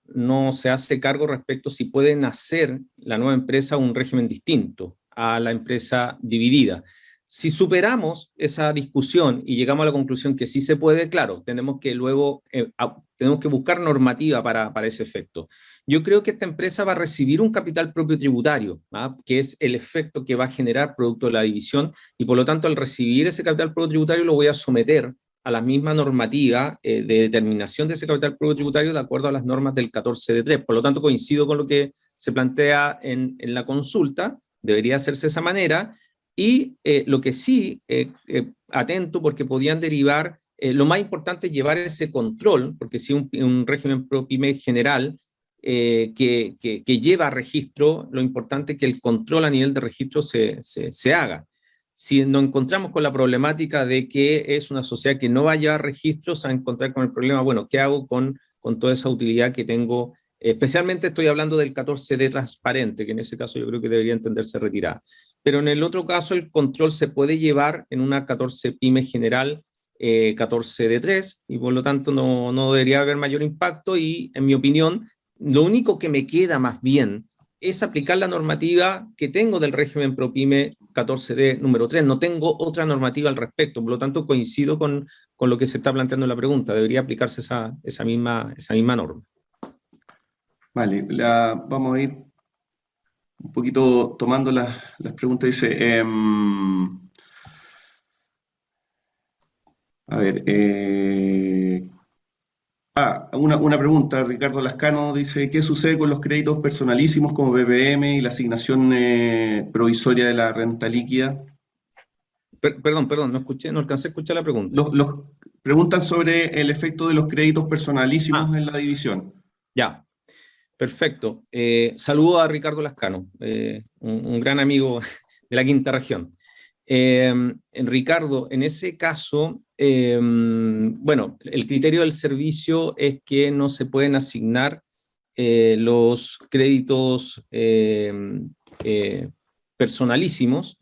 se hace cargo respecto si puede nacer la nueva empresa un régimen distinto a la empresa dividida. Si superamos esa discusión y llegamos a la conclusión que sí se puede, claro, tenemos que luego tenemos que buscar normativa para ese efecto. Yo creo que esta empresa va a recibir un capital propio tributario, que es el efecto que va a generar producto de la división, y por lo tanto al recibir ese capital propio tributario lo voy a someter a la misma normativa de determinación de ese capital propio tributario de acuerdo a las normas del 14D3. Por lo tanto, coincido con lo que se plantea en la consulta, debería hacerse de esa manera, y lo que sí, atento, porque podían derivar, lo más importante es llevar ese control, porque si un régimen ProPyme general que lleva registro, lo importante es que el control a nivel de registro se haga. Si nos encontramos con la problemática de que es una sociedad que no va a llevar registros, a encontrar con el problema, bueno, ¿qué hago con toda esa utilidad que tengo? Especialmente estoy hablando del 14D transparente, que en ese caso yo creo que debería entenderse retirada. Pero en el otro caso el control se puede llevar en una 14 pyme general 14D3 y por lo tanto no debería haber mayor impacto y en mi opinión lo único que me queda más bien es aplicar la normativa que tengo del régimen ProPyme 14D número 3. No tengo otra normativa al respecto, por lo tanto coincido con lo que se está planteando en la pregunta. Debería aplicarse esa misma norma. Vale, vamos a ir un poquito tomando las preguntas. Dice, a ver, una pregunta. Ricardo Lascano dice, ¿qué sucede con los créditos personalísimos como BPM y la asignación provisoria de la renta líquida? Perdón, no alcancé a escuchar la pregunta. Preguntan sobre el efecto de los créditos personalísimos en la división. Ya, perfecto. Saludo a Ricardo Lascano, un gran amigo de la quinta región. Ricardo, en ese caso, bueno, el criterio del servicio es que no se pueden asignar los créditos personalísimos.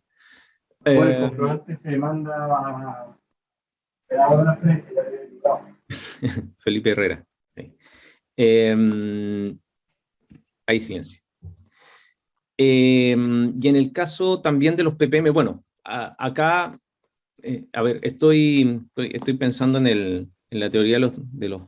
Bueno, el comprobante se manda a la Felipe Herrera. Hay silencio. Y en el caso también de los PPM, bueno, acá, a ver, estoy pensando en la teoría de los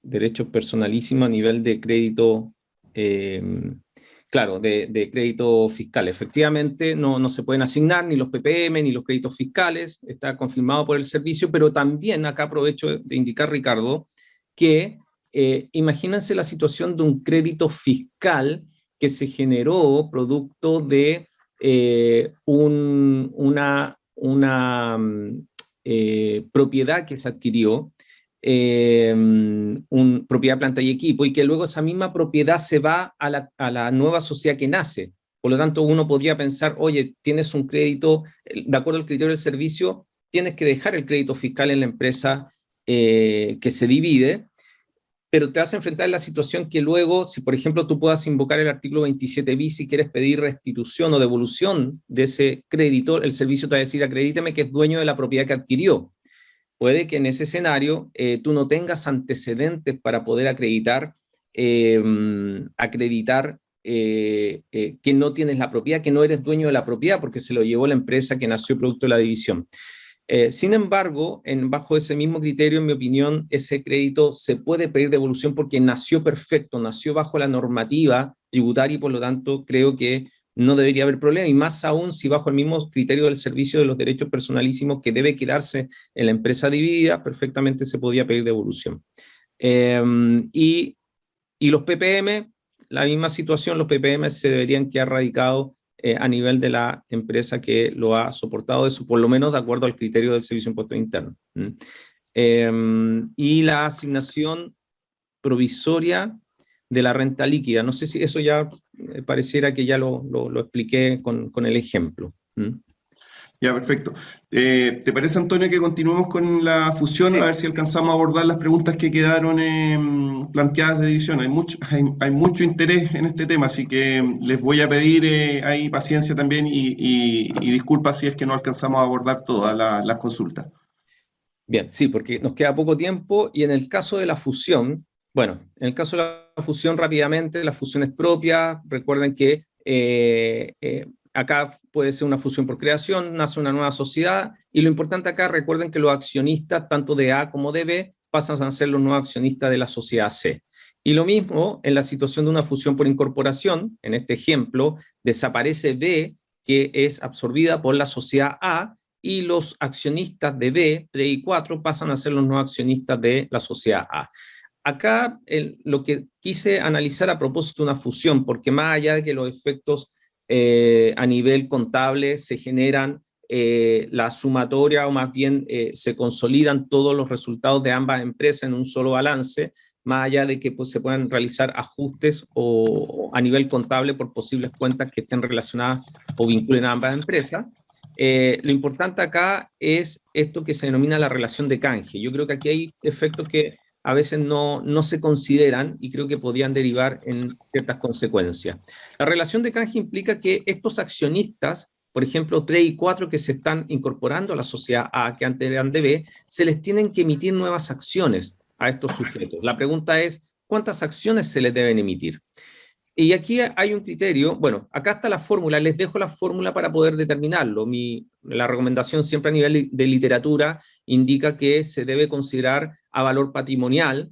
derechos personalísimos a nivel de crédito claro, de crédito fiscal. Efectivamente, no se pueden asignar ni los PPM ni los créditos fiscales, está confirmado por el servicio, pero también acá aprovecho de indicar, Ricardo, que imagínense la situación de un crédito fiscal que se generó producto de una propiedad que se adquirió, propiedad, planta y equipo, y que luego esa misma propiedad se va a la nueva sociedad que nace. Por lo tanto, uno podría pensar, oye, tienes un crédito, de acuerdo al criterio del servicio, tienes que dejar el crédito fiscal en la empresa que se divide, pero te vas a enfrentar a la situación que luego, si por ejemplo tú puedas invocar el artículo 27 bis si quieres pedir restitución o devolución de ese crédito, el servicio te va a decir, acredíteme que es dueño de la propiedad que adquirió. Puede que en ese escenario tú no tengas antecedentes para poder acreditar que no tienes la propiedad, que no eres dueño de la propiedad, porque se lo llevó la empresa que nació producto de la división. Sin embargo, bajo ese mismo criterio, en mi opinión, ese crédito se puede pedir devolución porque nació perfecto, nació bajo la normativa tributaria y por lo tanto creo que no debería haber problema, y más aún si bajo el mismo criterio del servicio de los derechos personalísimos que debe quedarse en la empresa dividida, perfectamente se podía pedir devolución. Y los PPM, la misma situación, los PPM se deberían quedar radicados a nivel de la empresa que lo ha soportado, eso por lo menos de acuerdo al criterio del Servicio de Impuestos Internos. Y la asignación provisoria de la renta líquida, no sé si eso ya pareciera que ya lo expliqué con el ejemplo. Ya, perfecto. ¿Te parece, Antonio, que continuemos con la fusión? A ver si alcanzamos a abordar las preguntas que quedaron planteadas de división. Hay mucho interés en este tema, así que les voy a pedir ahí paciencia también y disculpas si es que no alcanzamos a abordar todas las consultas. Bien, sí, porque nos queda poco tiempo y en el caso de la fusión, bueno, en el caso de la fusión rápidamente, la fusión es propia, recuerden que acá puede ser una fusión por creación, nace una nueva sociedad, y lo importante acá, recuerden que los accionistas, tanto de A como de B, pasan a ser los nuevos accionistas de la sociedad C. Y lo mismo en la situación de una fusión por incorporación, en este ejemplo, desaparece B, que es absorbida por la sociedad A, y los accionistas de B, 3 y 4, pasan a ser los nuevos accionistas de la sociedad A. Acá lo que quise analizar a propósito de una fusión, porque más allá de que los efectos a nivel contable se generan la sumatoria, o más bien se consolidan todos los resultados de ambas empresas en un solo balance, más allá de que pues, se puedan realizar ajustes o a nivel contable por posibles cuentas que estén relacionadas o vinculen a ambas empresas. Lo importante acá es esto que se denomina la relación de canje. Yo creo que aquí hay efectos que a veces no se consideran y creo que podrían derivar en ciertas consecuencias. La relación de canje implica que estos accionistas, por ejemplo, 3 y 4 que se están incorporando a la sociedad A, que antes eran de B, se les tienen que emitir nuevas acciones a estos sujetos. La pregunta es, ¿cuántas acciones se les deben emitir? Y aquí hay un criterio, bueno, acá está la fórmula, les dejo la fórmula para poder determinarlo. La recomendación siempre a nivel de literatura indica que se debe considerar a valor patrimonial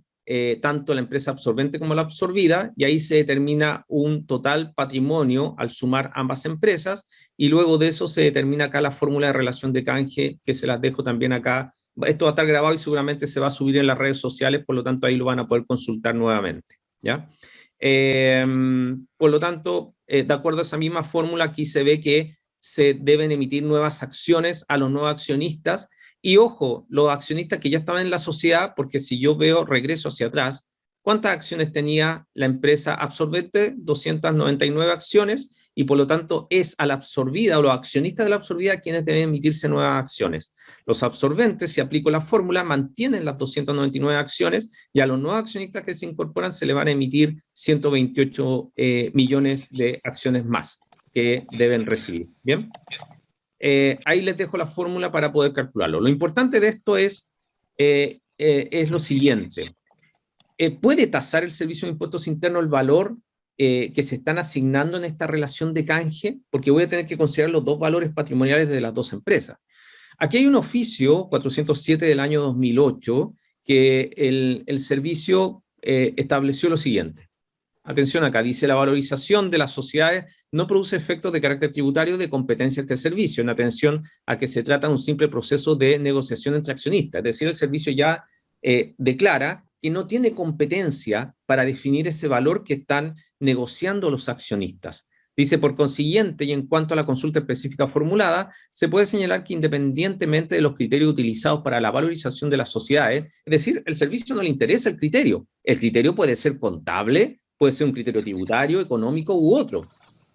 tanto la empresa absorbente como la absorbida, y ahí se determina un total patrimonio al sumar ambas empresas, y luego de eso se determina acá la fórmula de relación de canje, que se las dejo también acá. Esto va a estar grabado y seguramente se va a subir en las redes sociales, por lo tanto ahí lo van a poder consultar nuevamente, ¿ya? Por lo tanto, de acuerdo a esa misma fórmula, aquí se ve que se deben emitir nuevas acciones a los nuevos accionistas, y ojo, los accionistas que ya estaban en la sociedad, porque si yo veo, regreso hacia atrás, ¿cuántas acciones tenía la empresa absorbente? 299 acciones, y por lo tanto es a la absorbida o los accionistas de la absorbida quienes deben emitirse nuevas acciones. Los absorbentes, si aplico la fórmula, mantienen las 299 acciones, y a los nuevos accionistas que se incorporan se le van a emitir 128 millones de acciones más que deben recibir. ¿Bien? Ahí les dejo la fórmula para poder calcularlo. Lo importante de esto es lo siguiente. ¿Puede tasar el Servicio de Impuestos Internos el valor que se están asignando en esta relación de canje? Porque voy a tener que considerar los dos valores patrimoniales de las dos empresas. Aquí hay un oficio 407 del año 2008 que el servicio estableció lo siguiente. atención acá, dice la valorización de las sociedades no produce efectos de carácter tributario de competencia de este servicio, en atención a que se trata de un simple proceso de negociación entre accionistas. Es decir, el servicio ya declara que no tiene competencia para definir ese valor que están negociando los accionistas. Dice, por consiguiente, y en cuanto a la consulta específica formulada, se puede señalar que independientemente de los criterios utilizados para la valorización de las sociedades, es decir, el servicio no le interesa el criterio puede ser contable, puede ser un criterio tributario, económico u otro.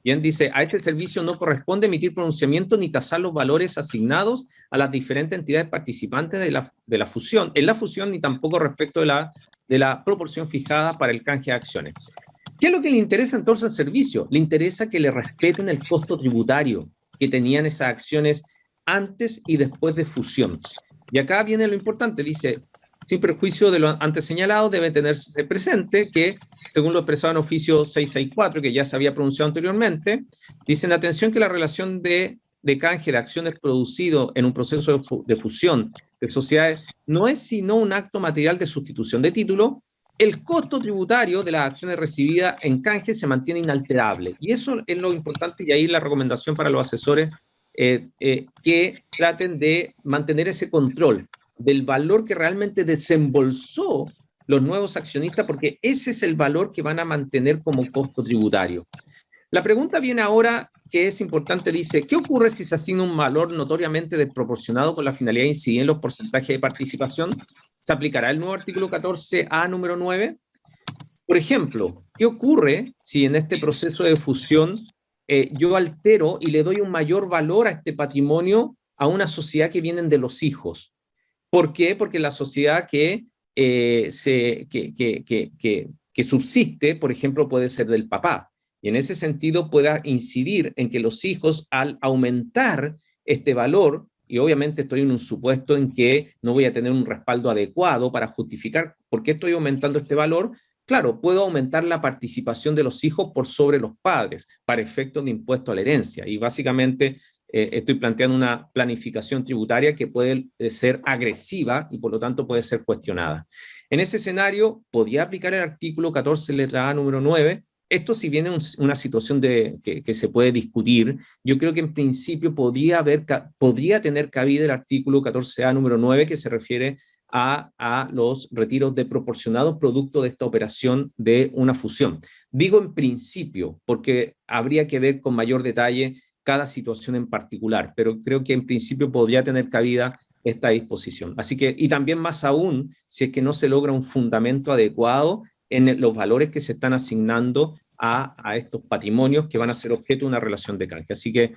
Bien, dice, a este servicio no corresponde emitir pronunciamiento ni tasar los valores asignados a las diferentes entidades participantes de la fusión, ni tampoco respecto de la proporción fijada para el canje de acciones. ¿Qué es lo que le interesa entonces al servicio? Le interesa que le respeten el costo tributario que tenían esas acciones antes y después de fusión. Y acá viene lo importante, dice, sin perjuicio de lo antes señalado, debe tenerse presente que, según lo expresado en oficio 664, que ya se había pronunciado anteriormente, dicen, atención que la relación de canje de acciones producido en un proceso de fusión de sociedades no es sino un acto material de sustitución de título. El costo tributario de las acciones recibidas en canje se mantiene inalterable. Y eso es lo importante, y ahí la recomendación para los asesores que traten de mantener ese control del valor que realmente desembolsó los nuevos accionistas, porque ese es el valor que van a mantener como costo tributario. La pregunta viene ahora, que es importante, dice, ¿qué ocurre si se asigna un valor notoriamente desproporcionado con la finalidad de incidir en los porcentajes de participación? ¿Se aplicará el nuevo artículo 14A número 9? Por ejemplo, ¿qué ocurre si en este proceso de fusión yo altero y le doy un mayor valor a este patrimonio a una sociedad que vienen de los hijos? ¿Por qué? Porque la sociedad que subsiste, por ejemplo, puede ser del papá. Y en ese sentido pueda incidir en que los hijos, al aumentar este valor, y obviamente estoy en un supuesto en que no voy a tener un respaldo adecuado para justificar por qué estoy aumentando este valor, claro, puedo aumentar la participación de los hijos por sobre los padres, para efectos de impuesto a la herencia. Y básicamente estoy planteando una planificación tributaria que puede ser agresiva y por lo tanto puede ser cuestionada. En ese escenario, ¿podría aplicar el artículo 14, letra A, número 9? Esto, si viene una situación que se puede discutir, yo creo que en principio podría tener cabida el artículo 14A número 9, que se refiere a los retiros de proporcionados producto de esta operación de una fusión. Digo en principio, porque habría que ver con mayor detalle cada situación en particular, pero creo que en principio podría tener cabida esta disposición. Así que, y también más aún, si es que no se logra un fundamento adecuado en los valores que se están asignando a estos patrimonios que van a ser objeto de una relación de canje. Así que,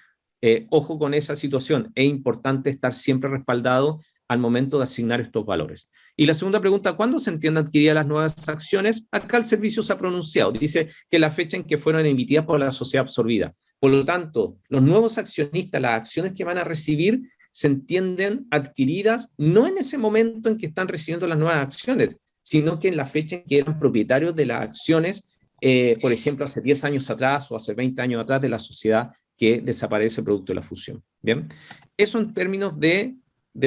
ojo con esa situación. Es importante estar siempre respaldado al momento de asignar estos valores. Y la segunda pregunta, ¿cuándo se entiende adquiridas las nuevas acciones? Acá el servicio se ha pronunciado. Dice que la fecha en que fueron emitidas por la sociedad absorbida. Por lo tanto, los nuevos accionistas, las acciones que van a recibir, se entienden adquiridas no en ese momento en que están recibiendo las nuevas acciones, sino que en la fecha en que eran propietarios de las acciones, por ejemplo, hace 10 años atrás o hace 20 años atrás de la sociedad que desaparece producto de la fusión. Bien, eso en términos de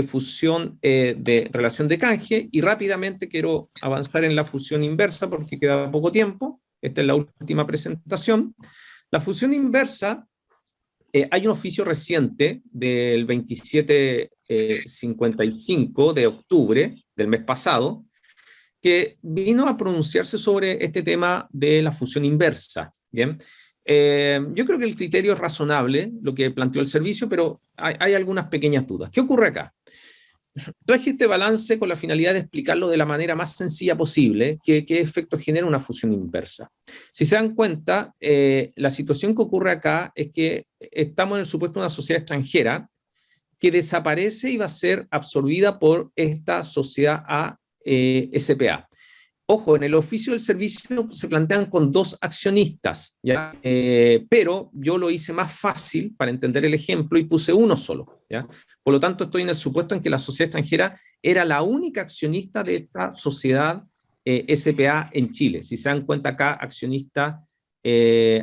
fusión, de relación de canje, y rápidamente quiero avanzar en la fusión inversa porque queda poco tiempo. Esta es la última presentación. La fusión inversa, hay un oficio reciente del 2755 de octubre del mes pasado, que vino a pronunciarse sobre este tema de la fusión inversa. ¿Bien? Yo creo que el criterio es razonable, lo que planteó el servicio, pero hay algunas pequeñas dudas. ¿Qué ocurre acá? Traje este balance con la finalidad de explicarlo de la manera más sencilla posible, qué efecto genera una fusión inversa. Si se dan cuenta, la situación que ocurre acá es que estamos en el supuesto de una sociedad extranjera que desaparece y va a ser absorbida por esta sociedad SPA. Ojo, en el oficio del servicio se plantean con 2 accionistas, ¿ya? Pero yo lo hice más fácil para entender el ejemplo y puse uno solo, ¿ya? Por lo tanto, estoy en el supuesto en que la sociedad extranjera era la única accionista de esta sociedad SPA en Chile. Si se dan cuenta acá, accionista,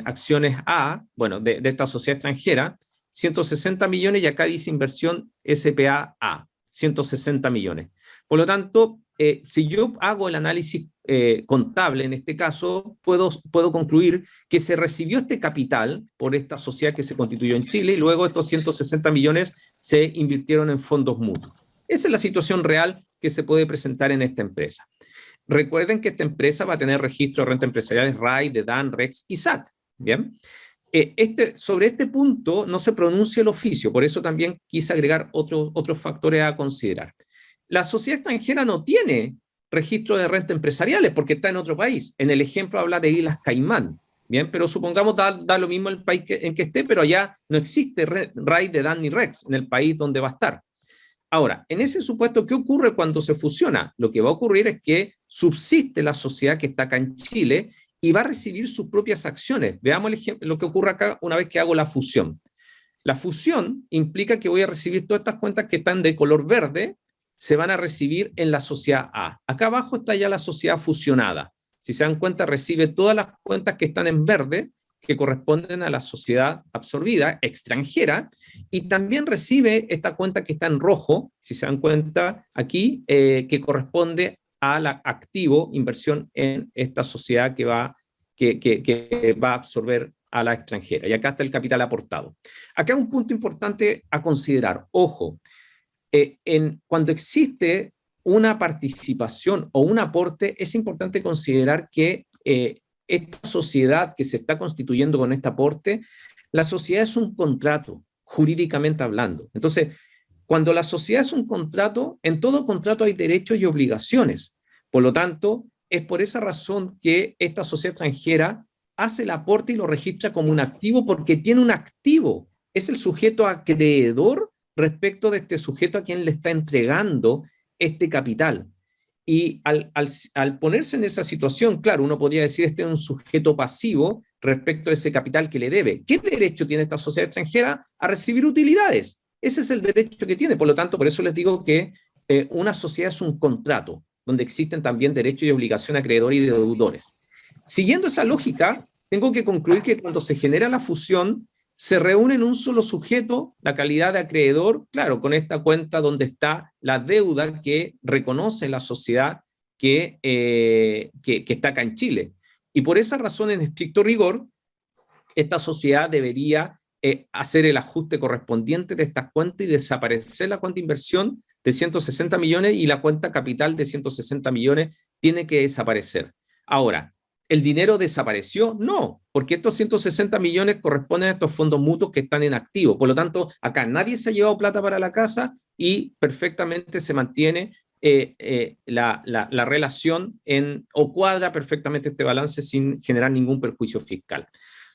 acciones A, bueno, de esta sociedad extranjera, 160 millones, y acá dice inversión SPA A, 160 millones. Por lo tanto, si yo hago el análisis contable, en este caso, puedo concluir que se recibió este capital por esta sociedad que se constituyó en Chile y luego estos 160 millones se invirtieron en fondos mutuos. Esa es la situación real que se puede presentar en esta empresa. Recuerden que esta empresa va a tener registro de renta empresariales RAI, de DAN, REX y SAC. ¿Bien? Sobre este punto no se pronuncia el oficio, por eso también quise agregar otros factores a considerar. La sociedad extranjera no tiene registro de renta empresariales porque está en otro país. En el ejemplo habla de Islas Caimán. Bien, pero supongamos da lo mismo el país en que esté, pero allá no existe RAI de DAN ni REX en el país donde va a estar. Ahora, en ese supuesto, ¿qué ocurre cuando se fusiona? Lo que va a ocurrir es que subsiste la sociedad que está acá en Chile y va a recibir sus propias acciones. Veamos el ejemplo, lo que ocurre acá una vez que hago la fusión. La fusión implica que voy a recibir todas estas cuentas que están de color verde, se van a recibir en la sociedad A. Acá abajo está ya la sociedad fusionada. Si se dan cuenta, recibe todas las cuentas que están en verde, que corresponden a la sociedad absorbida, extranjera, y también recibe esta cuenta que está en rojo, si se dan cuenta aquí, que corresponde al activo, inversión en esta sociedad que va a absorber a la extranjera. Y acá está el capital aportado. Acá hay un punto importante a considerar. Ojo, cuando existe una participación o un aporte, es importante considerar que esta sociedad que se está constituyendo con este aporte, la sociedad es un contrato, jurídicamente hablando. Entonces, cuando la sociedad es un contrato, en todo contrato hay derechos y obligaciones. Por lo tanto, es por esa razón que esta sociedad extranjera hace el aporte y lo registra como un activo porque tiene un activo. Es el sujeto acreedor respecto de este sujeto a quien le está entregando este capital. Y al ponerse en esa situación, claro, uno podría decir este es un sujeto pasivo respecto a ese capital que le debe. ¿Qué derecho tiene esta sociedad extranjera? A recibir utilidades. Ese es el derecho que tiene. Por lo tanto, por eso les digo que una sociedad es un contrato, donde existen también derechos y obligaciones acreedores y deudores. Siguiendo esa lógica, tengo que concluir que cuando se genera la fusión, se reúne en un solo sujeto la calidad de acreedor, claro, con esta cuenta donde está la deuda que reconoce la sociedad que está acá en Chile. Y por esa razón, en estricto rigor, esta sociedad debería hacer el ajuste correspondiente de estas cuentas y desaparecer la cuenta de inversión de 160 millones y la cuenta capital de 160 millones tiene que desaparecer. Ahora, ¿el dinero desapareció? No, porque estos 160 millones corresponden a estos fondos mutuos que están en activo. Por lo tanto, acá nadie se ha llevado plata para la casa y perfectamente se mantiene la relación o cuadra perfectamente este balance sin generar ningún perjuicio fiscal.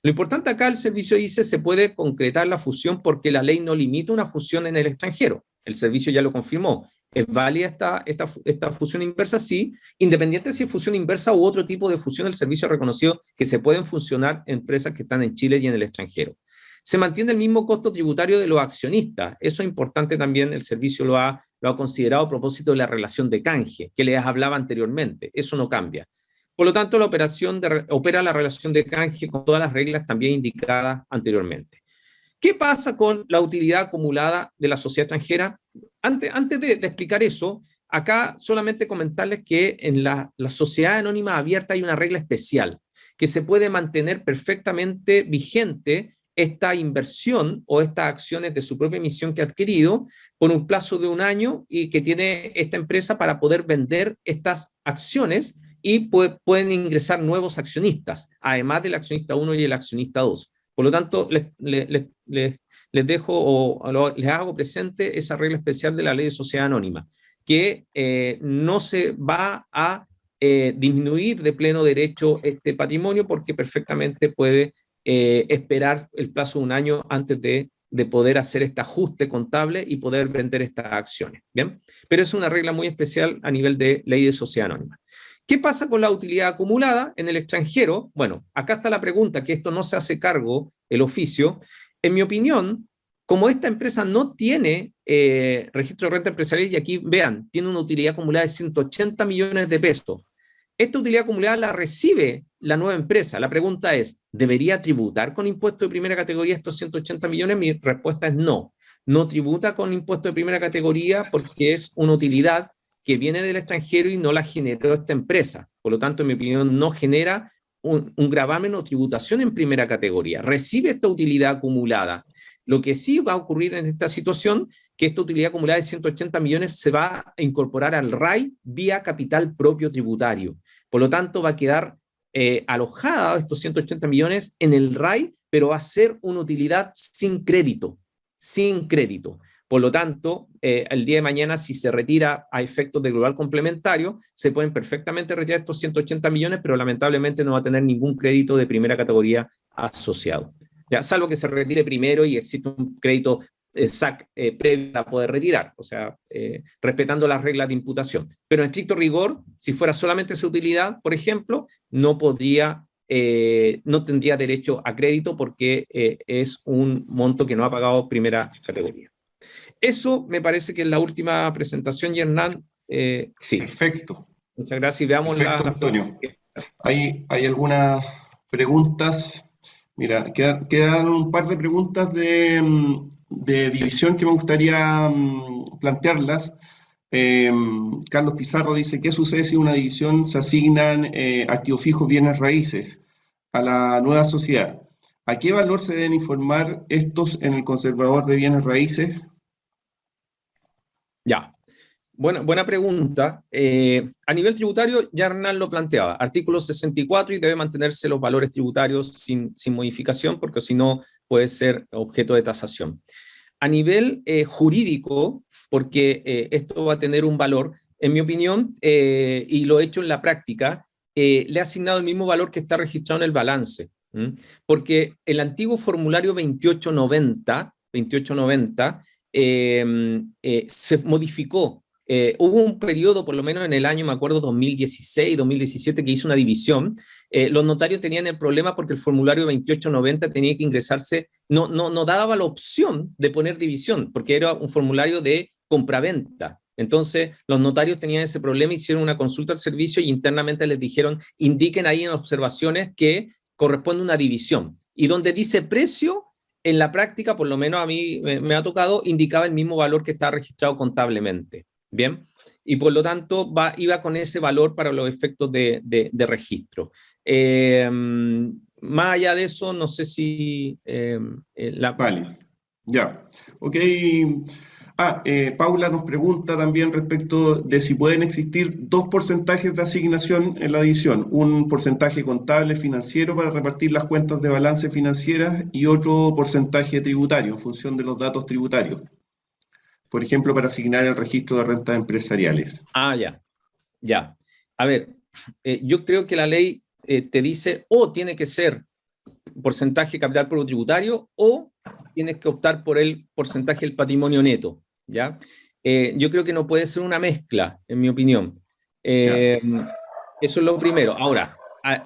Lo importante acá, el servicio dice, se puede concretar la fusión porque la ley no limita una fusión en el extranjero. El servicio ya lo confirmó. ¿Es válida esta fusión inversa? Sí, independiente si es fusión inversa u otro tipo de fusión, el servicio ha reconocido que se pueden fusionar empresas que están en Chile y en el extranjero. Se mantiene el mismo costo tributario de los accionistas. Eso es importante también, el servicio lo ha considerado a propósito de la relación de canje, que les hablaba anteriormente. Eso no cambia. Por lo tanto, la operación opera la relación de canje con todas las reglas también indicadas anteriormente. ¿Qué pasa con la utilidad acumulada de la sociedad extranjera? Antes de explicar eso, acá solamente comentarles que en la sociedad anónima abierta hay una regla especial, que se puede mantener perfectamente vigente esta inversión o estas acciones de su propia emisión que ha adquirido por un plazo de 1 año y que tiene esta empresa para poder vender estas acciones y pueden ingresar nuevos accionistas, además del accionista 1 y el accionista 2. Por lo tanto, les dejo o les hago presente esa regla especial de la ley de sociedad anónima, que no se va a disminuir de pleno derecho este patrimonio porque perfectamente puede esperar el plazo de 1 año antes de poder hacer este ajuste contable y poder vender estas acciones. ¿Bien? Pero es una regla muy especial a nivel de ley de sociedad anónima. ¿Qué pasa con la utilidad acumulada en el extranjero? Bueno, acá está la pregunta, que esto no se hace cargo el oficio. En mi opinión, como esta empresa no tiene registro de renta empresarial, y aquí vean, tiene una utilidad acumulada de 180 millones de pesos. Esta utilidad acumulada la recibe la nueva empresa. La pregunta es, ¿debería tributar con impuesto de primera categoría estos 180 millones? Mi respuesta es no. No tributa con impuesto de primera categoría porque es una utilidad que viene del extranjero y no la generó esta empresa. Por lo tanto, en mi opinión, no genera un gravamen o tributación en primera categoría. Recibe esta utilidad acumulada. Lo que sí va a ocurrir en esta situación, que esta utilidad acumulada de 180 millones se va a incorporar al RAI vía capital propio tributario. Por lo tanto, va a quedar alojada estos 180 millones en el RAI, pero va a ser una utilidad sin crédito. Sin crédito. Por lo tanto, el día de mañana, si se retira a efectos de global complementario, se pueden perfectamente retirar estos 180 millones, pero lamentablemente no va a tener ningún crédito de primera categoría asociado. Ya, salvo que se retire primero y existe un crédito SAC previo para poder retirar, o sea, respetando las reglas de imputación. Pero en estricto rigor, si fuera solamente esa utilidad, por ejemplo, no podría, no tendría derecho a crédito porque es un monto que no ha pagado primera categoría. Eso me parece que es la última presentación, y Hernán, sí. Perfecto. Muchas gracias y veamos Perfecto, Antonio. Hay algunas preguntas. Mira, quedan un par de preguntas de división que me gustaría plantearlas. Carlos Pizarro dice, ¿qué sucede si en una división se asignan activos fijos, bienes raíces a la nueva sociedad? ¿A qué valor se deben informar estos en el conservador de bienes raíces? Ya, buena pregunta. A nivel tributario, ya Hernán lo planteaba, artículo 64 y debe mantenerse los valores tributarios sin modificación, porque si no puede ser objeto de tasación. A nivel jurídico, porque esto va a tener un valor, en mi opinión, y lo he hecho en la práctica, le ha asignado el mismo valor que está registrado en el balance, porque el antiguo formulario 2890 se modificó. Hubo un periodo, por lo menos en el año, me acuerdo, 2016, 2017, que hizo una división. Los notarios tenían el problema porque el formulario 2890 tenía que ingresarse, no daba la opción de poner división, porque era un formulario de compraventa. Entonces, los notarios tenían ese problema, hicieron una consulta al servicio y internamente les dijeron, indiquen ahí en observaciones que corresponde una división. Y donde dice precio, en la práctica, por lo menos a mí me ha tocado, indicaba el mismo valor que está registrado contablemente. Bien, y por lo tanto iba con ese valor para los efectos de registro. Más allá de eso, no sé si... Vale, ya. Ok. Paula nos pregunta también respecto de si pueden existir dos porcentajes de asignación en la división, un porcentaje contable financiero para repartir las cuentas de balance financieras y otro porcentaje tributario en función de los datos tributarios. Por ejemplo, para asignar el registro de rentas empresariales. Ya. A ver, yo creo que la ley te dice o tiene que ser porcentaje capital propio tributario o tienes que optar por el porcentaje del patrimonio neto, ¿ya? Yo creo que no puede ser una mezcla, en mi opinión. Eso es lo primero. Ahora,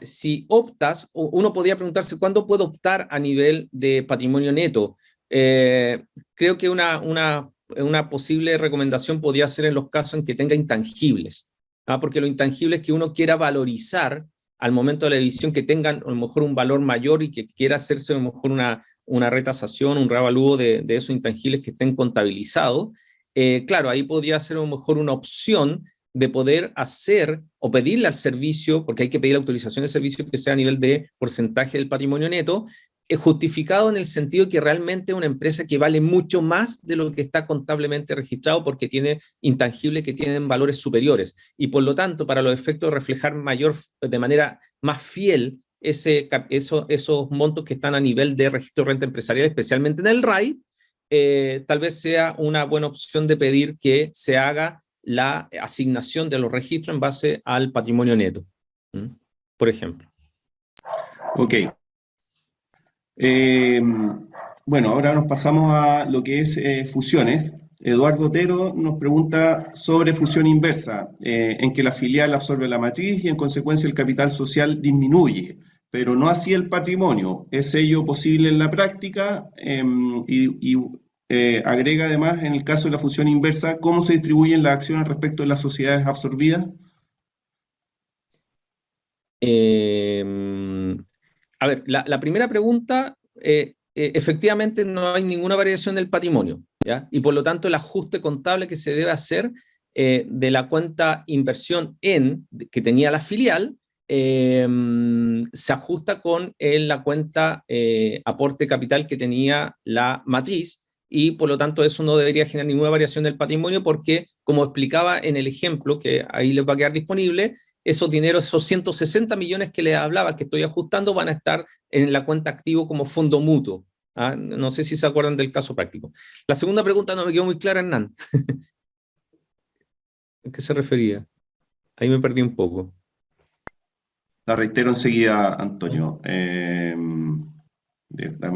si optas, uno podría preguntarse, ¿cuándo puedo optar a nivel de patrimonio neto? Creo que una posible recomendación podría ser en los casos en que tenga intangibles, porque los intangibles que uno quiera valorizar al momento de la división, que tengan a lo mejor un valor mayor y que quiera hacerse a lo mejor una retasación, un reavalúo de esos intangibles que estén contabilizados, claro, ahí podría ser a lo mejor una opción de poder hacer o pedirle al servicio, porque hay que pedir la autorización de servicio que sea a nivel de porcentaje del patrimonio neto, justificado en el sentido que realmente es una empresa que vale mucho más de lo que está contablemente registrado porque tiene intangibles que tienen valores superiores. Y por lo tanto, para los efectos de reflejar de manera más fiel esos montos que están a nivel de registro de renta empresarial, especialmente en el RAI, tal vez sea una buena opción de pedir que se haga la asignación de los registros en base al patrimonio neto, por ejemplo. Ok. Bueno, ahora nos pasamos a lo que es fusiones. Eduardo Otero nos pregunta sobre fusión inversa, en que la filial absorbe la matriz y en consecuencia el capital social disminuye, pero no así el patrimonio. ¿Es ello posible en la práctica? Agrega además, en el caso de la fusión inversa, ¿cómo se distribuyen las acciones respecto de las sociedades absorbidas? A ver, la primera pregunta, efectivamente no hay ninguna variación del patrimonio, ¿ya? Y por lo tanto el ajuste contable que se debe hacer de la cuenta inversión que tenía la filial, se ajusta con la cuenta aporte capital que tenía la matriz, y por lo tanto eso no debería generar ninguna variación del patrimonio, porque, como explicaba en el ejemplo, que ahí les va a quedar disponible, esos dineros, esos 160 millones que les hablaba, que estoy ajustando, van a estar en la cuenta activo como fondo mutuo. ¿Ah? No sé si se acuerdan del caso práctico. La segunda pregunta no me quedó muy clara, Hernán. ¿A qué se refería? Ahí me perdí un poco. La reitero enseguida, Antonio. Dame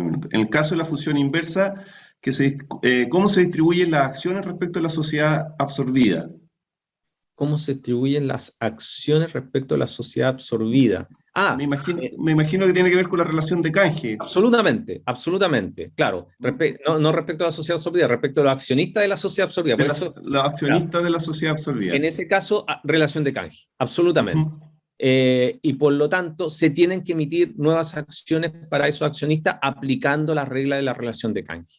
un minuto. En el caso de la fusión inversa, ¿cómo se distribuyen las acciones respecto a la sociedad absorbida? ¿Cómo se distribuyen las acciones respecto a la sociedad absorbida? Me imagino que tiene que ver con la relación de canje. Absolutamente, absolutamente, claro. No respecto a la sociedad absorbida, respecto a los accionistas de la sociedad absorbida. Por eso, los accionistas, claro, de la sociedad absorbida. En ese caso, relación de canje, absolutamente. Y por lo tanto, se tienen que emitir nuevas acciones para esos accionistas aplicando las reglas de la relación de canje.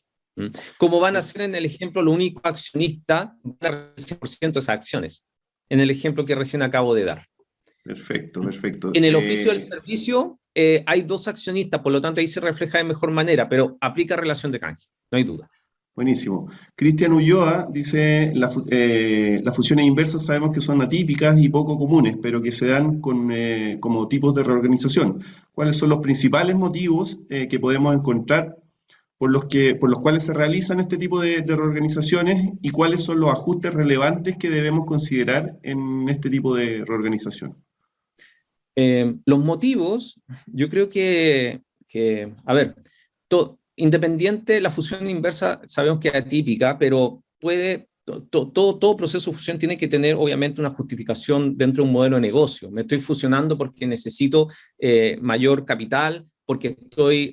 Como van a ser en el ejemplo, lo único accionista va a dar el 100% de esas acciones, en el ejemplo que recién acabo de dar. Perfecto, perfecto. En el oficio del servicio hay dos accionistas, por lo tanto ahí se refleja de mejor manera, pero aplica relación de canje, no hay duda. Buenísimo. Cristian Ulloa dice, las fusiones inversas sabemos que son atípicas y poco comunes, pero que se dan como tipos de reorganización. ¿Cuáles son los principales motivos que podemos encontrar por los cuales se realizan este tipo de reorganizaciones, y cuáles son los ajustes relevantes que debemos considerar en este tipo de reorganización? Los motivos, yo creo que a ver, independiente, la fusión inversa sabemos que es atípica, pero todo proceso de fusión tiene que tener obviamente una justificación dentro de un modelo de negocio. Me estoy fusionando porque necesito mayor capital, porque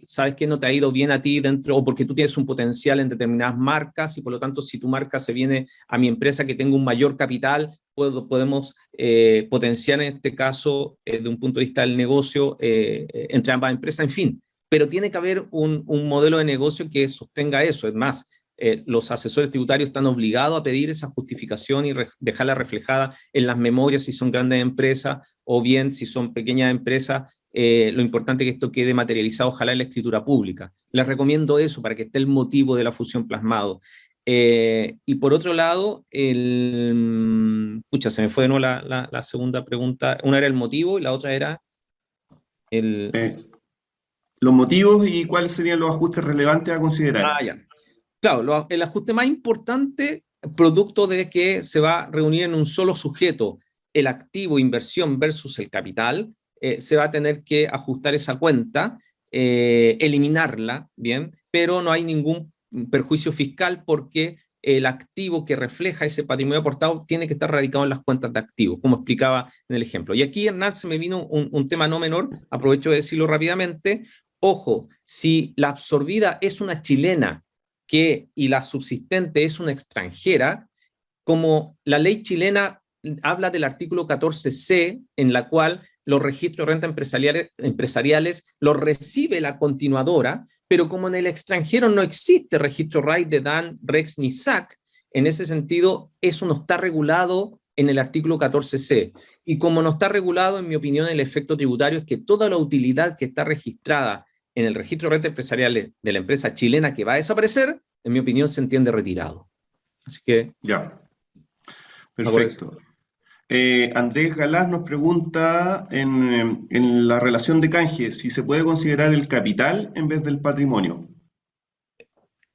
sabes que no te ha ido bien a ti dentro, o porque tú tienes un potencial en determinadas marcas, y por lo tanto, si tu marca se viene a mi empresa que tenga un mayor capital, podemos potenciar en este caso, de un punto de vista del negocio, entre ambas empresas, en fin. Pero tiene que haber un modelo de negocio que sostenga eso. Es más, los asesores tributarios están obligados a pedir esa justificación y dejarla reflejada en las memorias si son grandes empresas, o bien si son pequeñas empresas. Lo importante es que esto quede materializado, ojalá en la escritura pública. Les recomiendo eso para que esté el motivo de la fusión plasmado. Y por otro lado, se me fue de nuevo la segunda pregunta. Una era el motivo y la otra era los motivos y cuáles serían los ajustes relevantes a considerar. Ya. Claro, el ajuste más importante, producto de que se va a reunir en un solo sujeto el activo, inversión versus el capital, se va a tener que ajustar esa cuenta, eliminarla, ¿bien? Pero no hay ningún perjuicio fiscal, porque el activo que refleja ese patrimonio aportado tiene que estar radicado en las cuentas de activos, como explicaba en el ejemplo. Y aquí, Hernán, se me vino un tema no menor, aprovecho de decirlo rápidamente. Ojo, si la absorbida es una chilena y la subsistente es una extranjera, como la ley chilena habla del artículo 14C, en la cual los registros de renta empresariales los recibe la continuadora, pero como en el extranjero no existe registro RAI de DAN, REX ni SAC, en ese sentido eso no está regulado en el artículo 14C. Y como no está regulado, en mi opinión, el efecto tributario es que toda la utilidad que está registrada en el registro de renta empresariales de la empresa chilena que va a desaparecer, en mi opinión, se entiende retirado. Así que... Ya. Perfecto. Andrés Galás nos pregunta en la relación de canje, si se puede considerar el capital en vez del patrimonio.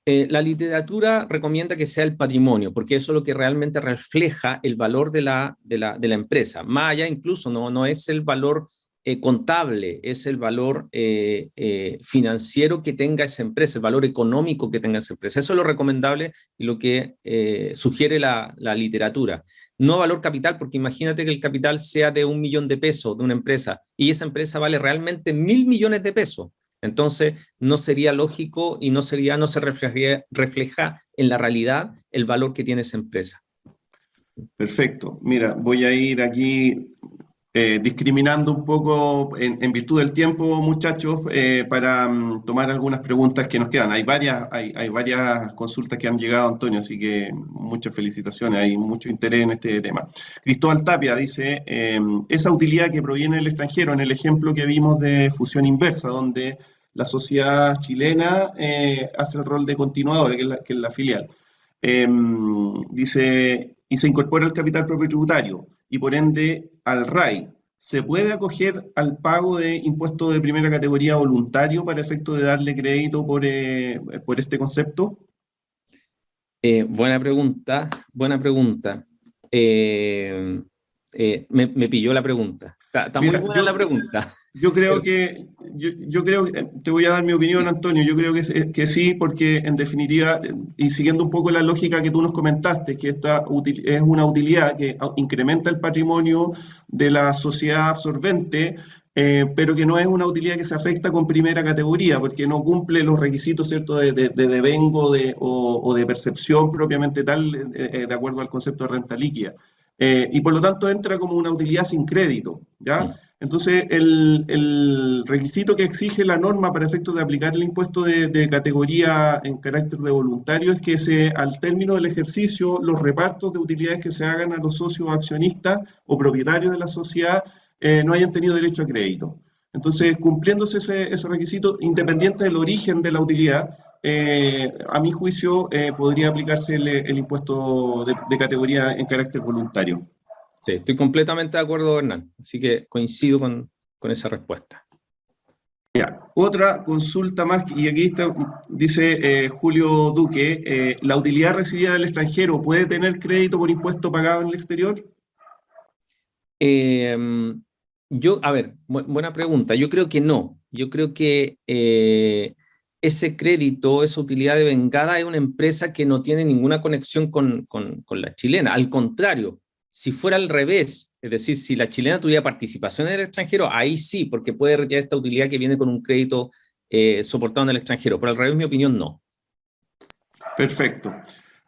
La literatura recomienda que sea el patrimonio, porque eso es lo que realmente refleja el valor de la empresa. Más allá, incluso, no es el valor contable, es el valor financiero que tenga esa empresa, el valor económico que tenga esa empresa. Eso es lo recomendable y lo que sugiere la literatura. No valor capital, porque imagínate que el capital sea de 1 millón de pesos de una empresa y esa empresa vale realmente 1.000 millones de pesos. Entonces, no sería lógico y no se refleja en la realidad el valor que tiene esa empresa. Perfecto. Mira, voy a ir aquí discriminando un poco en virtud del tiempo, muchachos, para tomar algunas preguntas que nos quedan. Hay varias consultas que han llegado, Antonio, así que muchas felicitaciones, hay mucho interés en este tema. Cristóbal Tapia dice, esa utilidad que proviene del extranjero, en el ejemplo que vimos de fusión inversa, donde la sociedad chilena hace el rol de continuadora, que es la filial. Dice, y se incorpora al capital propio tributario y por ende al RAI. ¿Se puede acoger al pago de impuestos de primera categoría voluntario para efecto de darle crédito por este concepto? Buena pregunta, buena pregunta. Me pilló la pregunta. Está muy buena la pregunta. Yo creo que, te voy a dar mi opinión, Antonio, yo creo que sí, porque en definitiva, y siguiendo un poco la lógica que tú nos comentaste, que esta es una utilidad que incrementa el patrimonio de la sociedad absorbente, pero que no es una utilidad que se afecta con primera categoría, porque no cumple los requisitos, ¿cierto?, de devengo o de percepción propiamente tal, de acuerdo al concepto de renta líquida. Y por lo tanto entra como una utilidad sin crédito, ¿ya? Entonces, el requisito que exige la norma para efectos de aplicar el impuesto de categoría en carácter de voluntario es que al término del ejercicio, los repartos de utilidades que se hagan a los socios accionistas o propietarios de la sociedad no hayan tenido derecho a crédito. Entonces, cumpliéndose ese requisito, independiente del origen de la utilidad, a mi juicio podría aplicarse el impuesto de categoría en carácter voluntario. Sí, estoy completamente de acuerdo, Hernán, así que coincido con esa respuesta. Ya, otra consulta más, y aquí está, dice Julio Duque, ¿la utilidad recibida del extranjero puede tener crédito por impuesto pagado en el exterior? A ver, buena pregunta. Yo creo que no. Yo creo que ese crédito, esa utilidad de vengada es una empresa que no tiene ninguna conexión con la chilena. Al contrario, si fuera al revés, es decir, si la chilena tuviera participación en el extranjero, ahí sí, porque puede retirar esta utilidad que viene con un crédito soportado en el extranjero. Pero al revés, en mi opinión, no. Perfecto.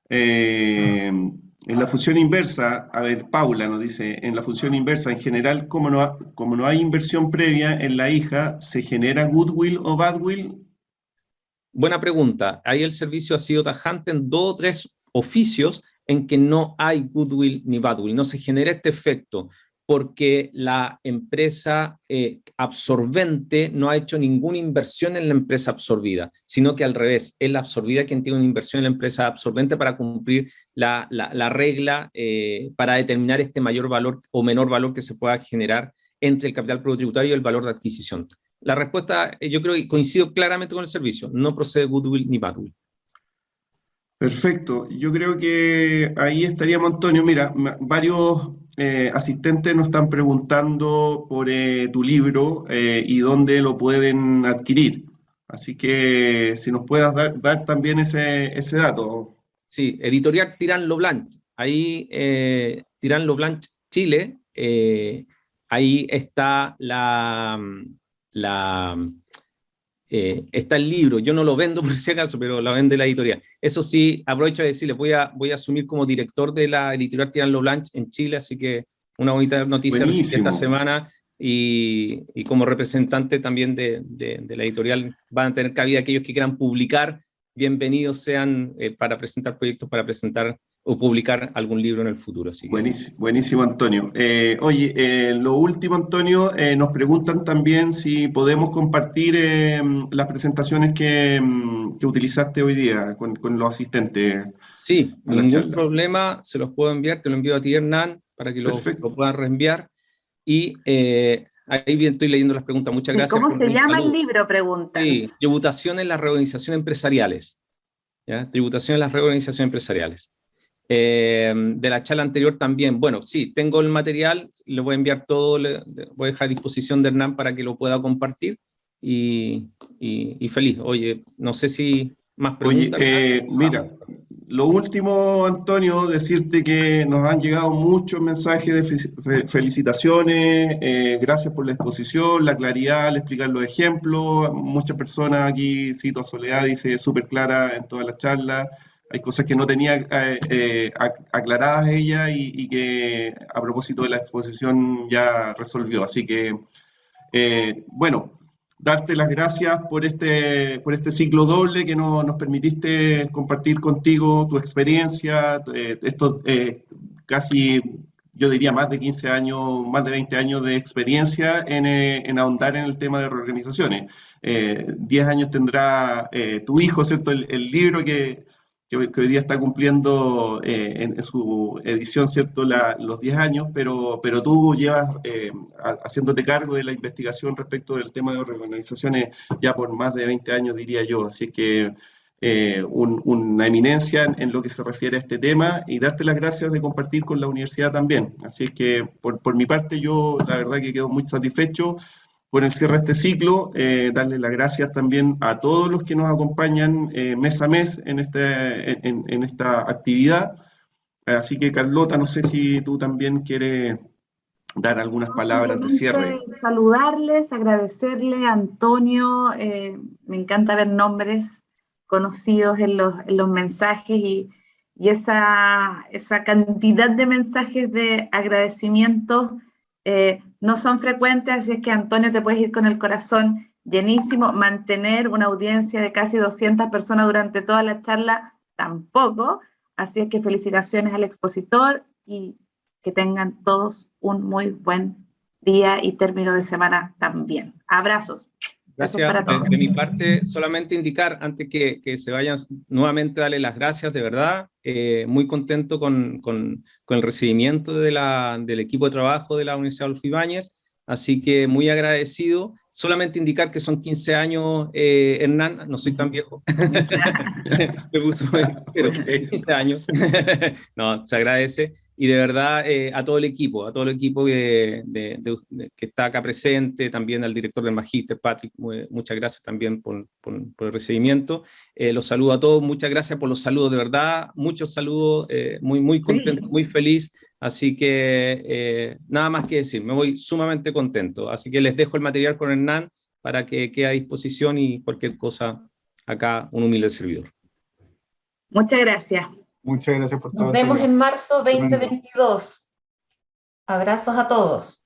En la función inversa, a ver, Paula nos dice, en la función inversa, en general, como no hay inversión previa en la hija, ¿se genera goodwill o badwill? Buena pregunta. Ahí el servicio ha sido tajante en 2 o 3 oficios en que no hay goodwill ni badwill, no se genera este efecto, porque la empresa absorbente no ha hecho ninguna inversión en la empresa absorbida, sino que al revés, es la absorbida quien tiene una inversión en la empresa absorbente para cumplir la regla para determinar este mayor valor o menor valor que se pueda generar entre el capital propio tributario y el valor de adquisición. La respuesta, yo creo que coincido claramente con el servicio, no procede goodwill ni badwill. Perfecto, yo creo que ahí estaríamos, Antonio. Mira, varios asistentes nos están preguntando por tu libro y dónde lo pueden adquirir. Así que si nos puedas dar también ese dato. Sí, editorial Tirán Lo Blanch. Ahí, Tirán Lo Blanch Chile, ahí está está el libro. Yo no lo vendo por si acaso, pero lo vende la editorial. Eso sí, aprovecho de decirles, voy a asumir como director de la editorial Tirán Lo Blanch en Chile, así que una bonita noticia esta semana, y como representante también de la editorial van a tener cabida aquellos que quieran publicar, bienvenidos sean para presentar proyectos, para presentar o publicar algún libro en el futuro. Así que... Buenísimo, Antonio. Oye, lo último, Antonio, nos preguntan también si podemos compartir las presentaciones que utilizaste hoy día con los asistentes. Sí, ningún problema, se los puedo enviar, te lo envío a ti, Hernán, para que lo puedas reenviar. Y ahí bien estoy leyendo las preguntas, muchas gracias. ¿Cómo se llama el libro? Pregunta. Sí, tributación en las reorganizaciones empresariales. ¿Ya? Tributación en las reorganizaciones empresariales. De la charla anterior también, bueno, sí, tengo el material, le voy a enviar todo, le voy a dejar a disposición de Hernán para que lo pueda compartir y feliz. Oye, no sé si más preguntas. Oye, mira, lo último, Antonio, decirte que nos han llegado muchos mensajes de felicitaciones, gracias por la exposición, la claridad al explicar los ejemplos. Muchas personas aquí, cito a Soledad, dice súper clara en todas las charlas. hay cosas que no tenía aclaradas ella y que a propósito de la exposición ya resolvió. Así que, bueno, darte las gracias por este ciclo doble que nos permitiste compartir contigo tu experiencia, casi, yo diría, más de 15 años, más de 20 años de experiencia en ahondar en el tema de reorganizaciones. 10 años tendrá tu hijo, ¿cierto? El libro que hoy día está cumpliendo en su edición, ¿cierto?, los 10 años, pero tú llevas haciéndote cargo de la investigación respecto del tema de reorganizaciones ya por más de 20 años, diría yo. Así que una eminencia en lo que se refiere a este tema, y darte las gracias de compartir con la universidad también. Así que por mi parte, yo la verdad que quedo muy satisfecho con el cierre de este ciclo, darle las gracias también a todos los que nos acompañan mes a mes en esta actividad. Así que, Carlota, no sé si tú también quieres dar algunas palabras de cierre. Saludarles, agradecerle a Antonio, me encanta ver nombres conocidos en los mensajes y esa cantidad de mensajes de agradecimientos no son frecuentes, así es que, Antonio, te puedes ir con el corazón llenísimo. Mantener una audiencia de casi 200 personas durante toda la charla tampoco, así es que felicitaciones al expositor y que tengan todos un muy buen día y término de semana también. Abrazos. Gracias. Para todos. De mi parte, solamente indicar, antes que se vayan, nuevamente darle las gracias, de verdad, muy contento con el recibimiento del equipo de trabajo de la Universidad Adolfo Ibáñez, así que muy agradecido. Solamente indicar que son 15 años, Hernán, no soy tan viejo, me puso, pero 15 años, no, se agradece. Y de verdad a todo el equipo que está acá presente, también al director del Magíster, Patrick, muchas gracias también por el recibimiento. Los saludo a todos, muchas gracias por los saludos, de verdad, muchos saludos, muy contento, muy feliz, así que nada más que decir, me voy sumamente contento, así que les dejo el material con Hernán para que quede a disposición y cualquier cosa, acá un humilde servidor. Muchas gracias. Muchas gracias por todo. Nos vemos en marzo 2022. Abrazos a todos.